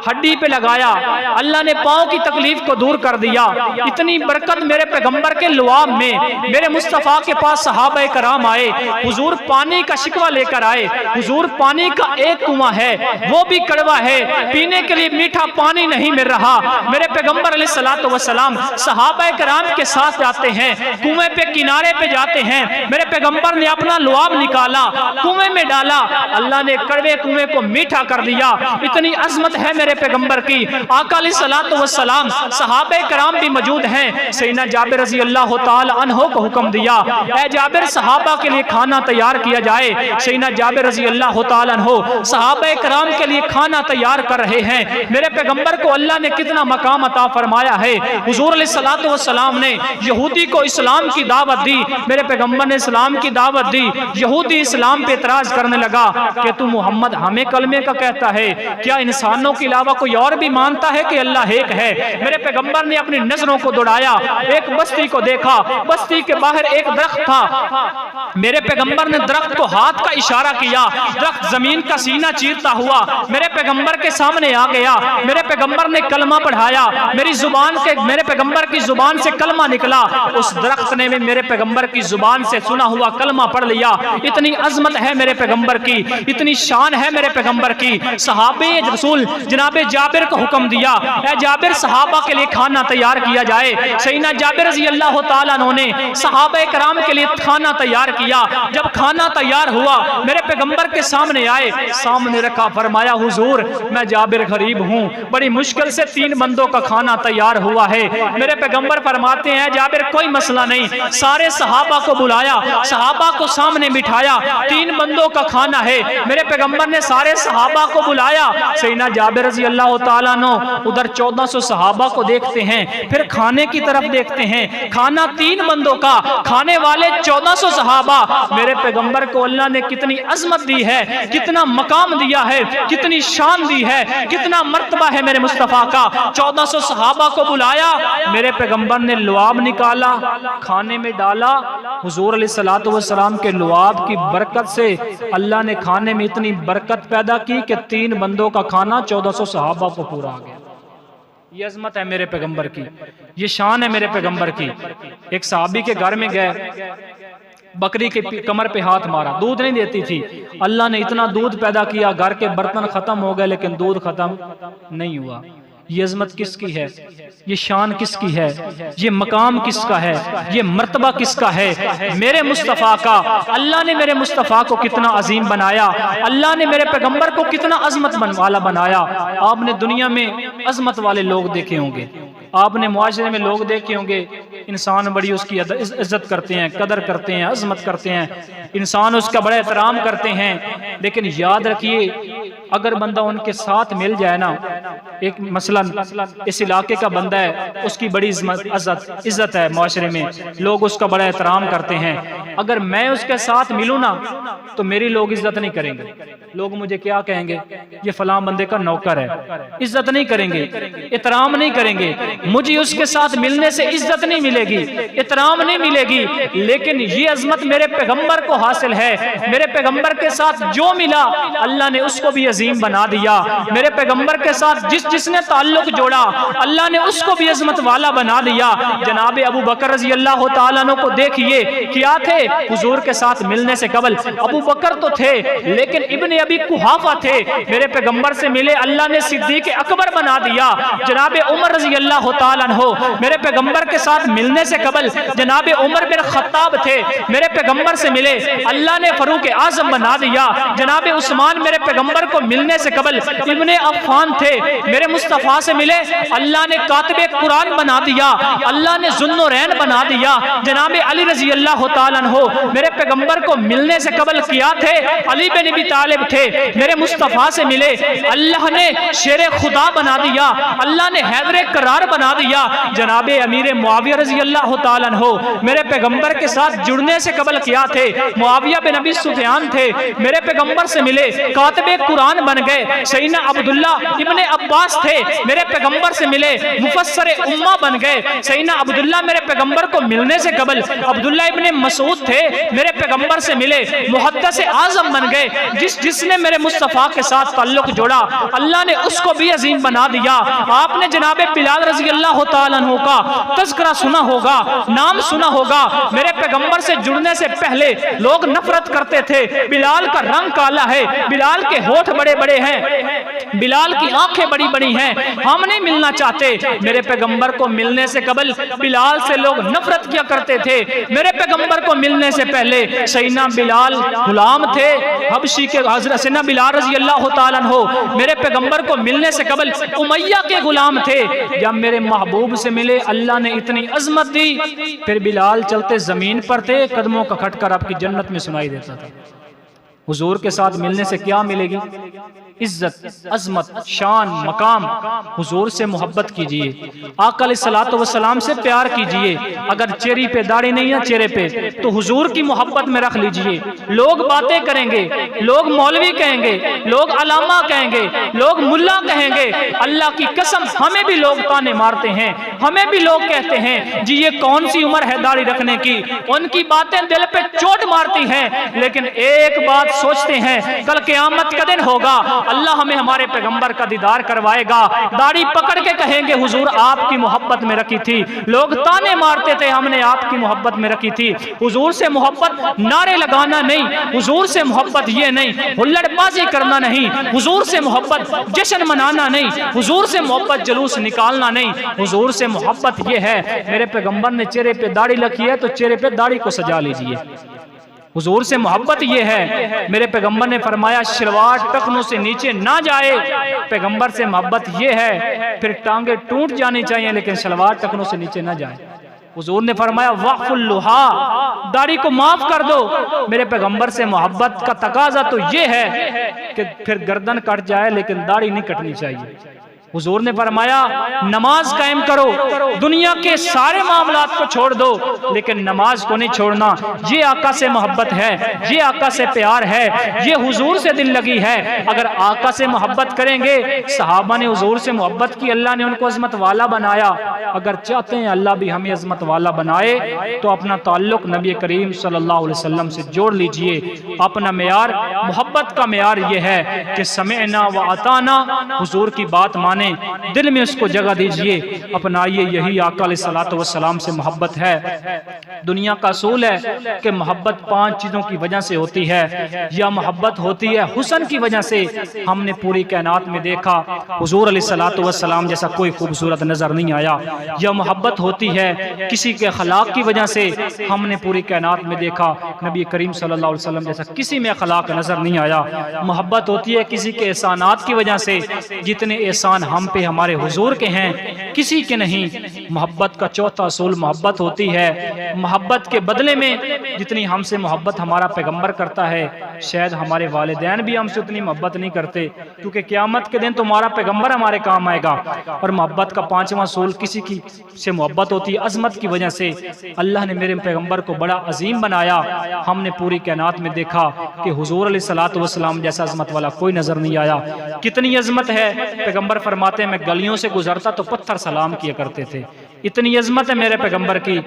हड्डी पे लगाया, अल्लाह ने पाँव की तकलीफ को दूर कर दिया। इतनी बरकत मेरे पैगंबर के लुआब में। मेरे मुस्तफ़ा के पास सहाबा कराम आए, हुजूर पानी का शिकवा लेकर आए, हुजूर पानी का एक कुआं है, वो भी कड़वा है, पीने के लिए मीठा पानी नहीं मिल रहा। मेरे पैगंबर अलैहिस्सलातु वस्सलाम सहाबा कराम के साथ जाते हैं, कुएं पे किनारे पे जाते हैं। मेरे पैगंबर ने अपना लुआब निकाला, कुएं में डाला, अल्लाह ने कड़वे कुएं को मीठा कर दिया। इतनी अजमत है मेरे पैगंबर की। आका अलैहिस्सलातु वस्सलाम, सहाबा कराम भी मौजूद हैं। सैयदना जाबिर रज़ी अल्लाह तआला अन्हु को हुक्म दिया, ऐ जाबिर सहाबा के लिए खाना तैयार किया जाए। सैयदना जाबिर रज़ी अल्लाह तआला अन्हु सहाबा कराम के लिए खाना तैयार कर रहे हैं। मेरे पैगंबर को अल्लाह ने कितना मकाम अता फरमाया है। हुजूर अलैहिस्सलाम अलैहिस्सलाम ने यहूदी को इस्लाम की दावत दी, मेरे पैगंबर ने इस्लाम की दावत दी। यहूदी इस्लाम पे एतराज करने लगा कि तू मोहम्मद हमें कलमे का कहता है, क्या इंसानों के अलावा कोई और भी मानता है कि अल्लाह एक है? मेरे पैगंबर ने अपनी नजरों को दौड़ाया, एक बस्ती को देखा, बस्ती के बाहर एक दरख्त था। मेरे पैगंबर ने दरख्त को हाथ का इशारा किया, दरख्त जमीन का सीना चीरता हुआ मेरे पैगंबर के सामने आ गया। मेरे पैगंबर ने कलमा पढ़ाया, मेरे पैगंबर की जुबान से कलमा निकला। उस दरख्त ने मेरे पैगंबर की जुबान से सुना हुआ कलमा पढ़ लिया। इतनी अजमत है मेरे पैगंबर की, इतनी शान है मेरे पैगंबर की। सहाबे रसूल जनाबे जाबिर को हुक्म दिया, ऐ जाबिर सहाबा के लिए खाना तैयार किया जाए। सैयदना जाबिर रज़ी अल्लाह तआला अन्हु ने सहाबा कराम के लिए खाना तैयार किया। जब खाना तैयार हुआ मेरे पैगंबर के सामने आए, सामने रखा, फरमाया हुजूर मैं जाबिर गरीब हूँ, बड़ी मुश्किल से 3 बंदों का खाना तैयार हुआ है। मेरे पैगंबर फरमाते हैं जाबिर कोई मसला नहीं। सारे सहाबा को बुलाया, सहाबा को सामने बिठाया, 3 बंदों का खाना है। मेरे पैगंबर ने सारे सहाबा को बुलाया। सैयदना जाबिर रज़ी अल्लाह तआला अन्हु उधर 1400 सहाबा को देखते हैं, फिर खाने की तरफ देखते हैं। खाना 3 बंदों का, खाने वाले 1400 सहाबा। मेरे पैगंबर को अल्लाह ने कितनी अजमत दी है, कितना मकाम दिया है, कितनी शान दी है, कितना मर्तबा है मेरे मुस्तफ़ा का। 1400 सहाबा को बुलाया, मेरे पैगंबर ने लुआब निकाला, खाने में डाला। हुजूर अलैहिस्सलातु वस्सलाम के लुआब की बरकत से अल्लाह ने खाने में इतनी बरकत पैदा की कि 3 बंदों का खाना 1400 सहाबा को पूरा आ गया। ये अजमत है मेरे पैगंबर की, ये शान है मेरे पैगंबर की। एक सहाबी के घर में गए, बकरी के कमर पे हाथ मारा, दूध नहीं देती थी। अल्लाह ने इतना दूध पैदा किया, घर के बर्तन खत्म हो गए लेकिन दूध खत्म नहीं हुआ। ये अजमत किसकी है, ये शान किसकी है, ये मकाम किसका है, ये मर्तबा किसका है? मेरे मुस्तफ़ा का। अल्लाह ने मेरे मुस्तफ़ा को कितना अजीम बनाया, अल्लाह ने मेरे पैगंबर को कितना अजमत वाला बनाया। आपने दुनिया में अजमत वाले लोग देखे होंगे, आपने मुआशरे में लोग देखे होंगे, इंसान बड़ी उसकी इज्जत करते हैं, कदर करते हैं, अजमत करते हैं, इंसान उसका बड़ा एहतराम करते हैं। लेकिन याद रखिए अगर बंदा उनके साथ मिल जाए ना, एक मसलन इस इलाके का बंदा है, उसकी बड़ी इज्जत है मुआशरे में, लोग उसका बड़ा एहतराम करते हैं। अगर मैं उसके साथ मिलूँ ना तो मेरी लोग इज्जत नहीं करेंगे। लोग मुझे क्या कहेंगे, ये फलां बंदे का नौकर है, इज्जत नहीं करेंगे, एहतराम नहीं करेंगे। मुझे उसके साथ मिलने से इज्जत नहीं मिलेगी, एहतराम नहीं मिलेगी। लेकिन ये अजमत मेरे पैगंबर को हासिल है। मेरे पैगंबर के साथ जो मिला अल्लाह ने उसको भी अजीम बना दिया। मेरे पैगंबर के साथ जिसने ताल्लुक जोड़ा अल्लाह ने उसको भी अजमत वाला बना दिया। जनाबे अबू बकर रज़ी अल्लाह तआला अन्हु को देखिए, क्या थे हुजूर के साथ मिलने से कबल। अबू बकर तो थे लेकिन इब्ने अबी कुहाफा थे। मेरे पैगंबर से मिले, अल्लाह ने सिद्दीक अकबर बना दिया। जनाबे उमर रज़ी अल्लाह तआला अन्हु मेरे पैगंबर के साथ मिलने से कबल जनाबे उमर बिन खत्ताब थे। मेरे पैगंबर से मिले, अल्लाह ने फारूक आजम बना दिया। जनाबे उस्मान मेरे पैगंबर को मिलने से कबल इब्ने अफ़्फ़ान थे। मेरे मुस्तफ़ा से मिले, अल्लाह ने कातिबे कुरान बना दिया, अल्लाह ने ज़ुन्नुरैन बना दिया। जनाबे अली रज़ी अल्लाह तआला अन्हु मेरे पैगंबर को मिलने से कबल किया थे, अली बिन अबी तालिब थे। मेरे मुस्तफ़ा से मिले, अल्लाह ने शेर खुदा बना दिया, अल्लाह ने हैदर करार बना दिया। जनाबे अमीर मुआविया रज़ी अल्लाह तआला अन्हु मेरे पैगंबर के साथ जुड़ने से कबल किया थे, मुआविया बिन अबी सुफियान थे। मेरे पैगंबर से मिले, कातिबे कुरान बन गए। सैयदना अब्दुल्ला इब्ने अब्बास थे, मेरे पैगंबर से मिले, मुफस्सर उम्मा बन गए। सैयदना अब्दुल्ला मेरे पैगंबर को मिलने से कबल अब्दुल्ला इब्ने मसूद थे, मेरे पैगंबर से मिले, मुहद्दिस आजम बन गए। जिसने मेरे मुस्तफ़ा के साथ ताल्लुक जोड़ा अल्लाह ने उसको भी अजीम बना दिया। आपने जनाबे बिलाल रज़ी अल्लाह तआला अन्हु का तज़किरा सुना होगा, नाम सुना होगा। मेरे पैगंबर से जुड़ने से पहले लोग नफरत करते थे, बिलाल का रंग काला है, बिलाल के होठ बड़े बड़े हैं, बिलाल की आंखें बड़ी बड़ी हैं, हम नहीं मिलना चाहते। मेरे पैगंबर को मिलने से कबल बिलाल से लोग नफरत किया करते थे। मेरे पैगंबर को मिलने से पहले सैयदना बिलाल गुलाम थे, हबशी के हज़रत सैयदना बिलाल रज़ी अल्लाह तआला अन्हु मेरे पैगंबर को मिलने से कबल उमैया के गुलाम थे। जब मेरे महबूब से मिले अल्लाह ने इतनी अजमत दी, फिर बिलाल चलते जमीन पर थे, कदमों का खटकर आपकी जन्नत में सुनाई देता था। हुजूर के साथ मिलने से क्या मिलेगी? इज्जत, अजमत, शान, मकाम। हुजूर से मोहब्बत कीजिए, आका अलैहिस्सलातु वस्सलाम से प्यार कीजिए। अगर चेहरे पे दाढ़ी नहीं है चेहरे पे, तो हुजूर की मोहब्बत में रख लीजिए। लोग बातें करेंगे, लोग मौलवी कहेंगे, लोग अलामा कहेंगे, लोग मुल्ला कहेंगे। अल्लाह की कसम हमें भी लोग ताने मारते हैं, हमें भी लोग कहते हैं जी ये कौन सी उम्र है दाढ़ी रखने की। उनकी बातें दिल पे चोट मारती हैं, लेकिन एक बात सोचते हैं कल क़यामत का दिन होगा, अल्लाह हमें हमारे पैगंबर का दीदार करवाएगा। दाढ़ी पकड़ के कहेंगे हुजूर आपकी मोहब्बत में रखी थी। लोग ताने मारते थे हमने आपकी मोहब्बत में रखी थी। हुजूर से मोहब्बत नारे लगाना नहीं, हुजूर से मोहब्बत ये नहीं हुल्लड़बाजी करना नहीं, हुजूर से मोहब्बत जश्न मनाना नहीं, हुजूर से मोहब्बत जुलूस निकालना नहीं। हुजूर से मोहब्बत ये है, मेरे पैगंबर ने चेहरे पे दाढ़ी रखी है तो चेहरे पे दाढ़ी को सजा लीजिए। हुजूर से मोहब्बत ये है, मेरे पैगंबर ने फरमाया शलवार टखनों से नीचे ना जाए। पैगंबर से मोहब्बत ये है, फिर टांगे टूट जानी चाहिए लेकिन शलवार टखनों से नीचे ना जाए। हुजूर ने फरमाया वक़्फ़ुल लुहा, दाढ़ी को माफ कर दो। मेरे पैगंबर से मोहब्बत का तकाजा तो ये है कि फिर गर्दन कट जाए लेकिन दाढ़ी नहीं कटनी चाहिए। हुजूर ने फरमाया नमाज कायम करो, दुनिया के सारे मामलात को छोड़ दो लेकिन नमाज को नहीं छोड़ना। ये आका से मोहब्बत है, ये आका से प्यार है, ये हुजूर से दिल लगी है। अगर आका से मोहब्बत करेंगे, सहाबा ने हुजूर से मोहब्बत की, अल्लाह ने उनको अजमत वाला बनाया। अगर चाहते हैं अल्लाह भी हमें अजमत वाला बनाए तो अपना ताल्लुक नबी करीम सल्लल्लाहु अलैहि वसल्लम से जोड़ लीजिए। अपना मेयार, मोहब्बत का मेयार ये है कि समेअना व अताना, हुजूर की बात माने, दिल में उसको जगह दीजिए, अपनाइए। यही आका अलैहिस्सलातु वस्सलाम से मोहब्बत है। दुनिया का असूल है कि मोहब्बत 5 चीजों की वजह से होती है। यह मोहब्बत होती है हुस्न की वजह से। हमने पूरी कायनात में देखा हुजूर अलैहिस्सलातु वस्सलाम जैसा कोई खूबसूरत नजर नहीं आया। यह मोहब्बत होती है किसी के अखलाक की वजह से। हमने पूरी कायनात में देखा नबी करीम सल्लल्लाहु अलैहि वसल्लम जैसा किसी में अखलाक नजर नहीं आया। मोहब्बत होती है किसी के एहसानात की वजह से। जितने एहसान हम पे हमारे हुजूर के हैं किसी के नहीं। मोहब्बत का चौथा असूल मोहब्बत होती है। मोहब्बत के बदले में जितनी हमसे मोहब्बत हमारा पैगंबर करता है, शायद हमारे वालिदैन भी हमसे उतनी मोहब्बत नहीं करते, क्योंकि क़यामत के दिन तुम्हारा पैगंबर हमारे काम आएगा। और मोहब्बत का 5वां असूल किसी की से मोहब्बत होती है अजमत की वजह से। अल्लाह ने मेरे पैगंबर को बड़ा अजीम बनाया। हमने पूरी कायनात में देखा कि हुजूर अलैहिस्सलातु वस्सलाम जैसा अजमत वाला कोई नजर नहीं आया। कितनी अजमत है, पैगंबर फरमाते हैं मैं गलियों से गुजरता तो पत्थर सलाम किया करते थे। इतनी अजमत है मेरे पैगंबर की।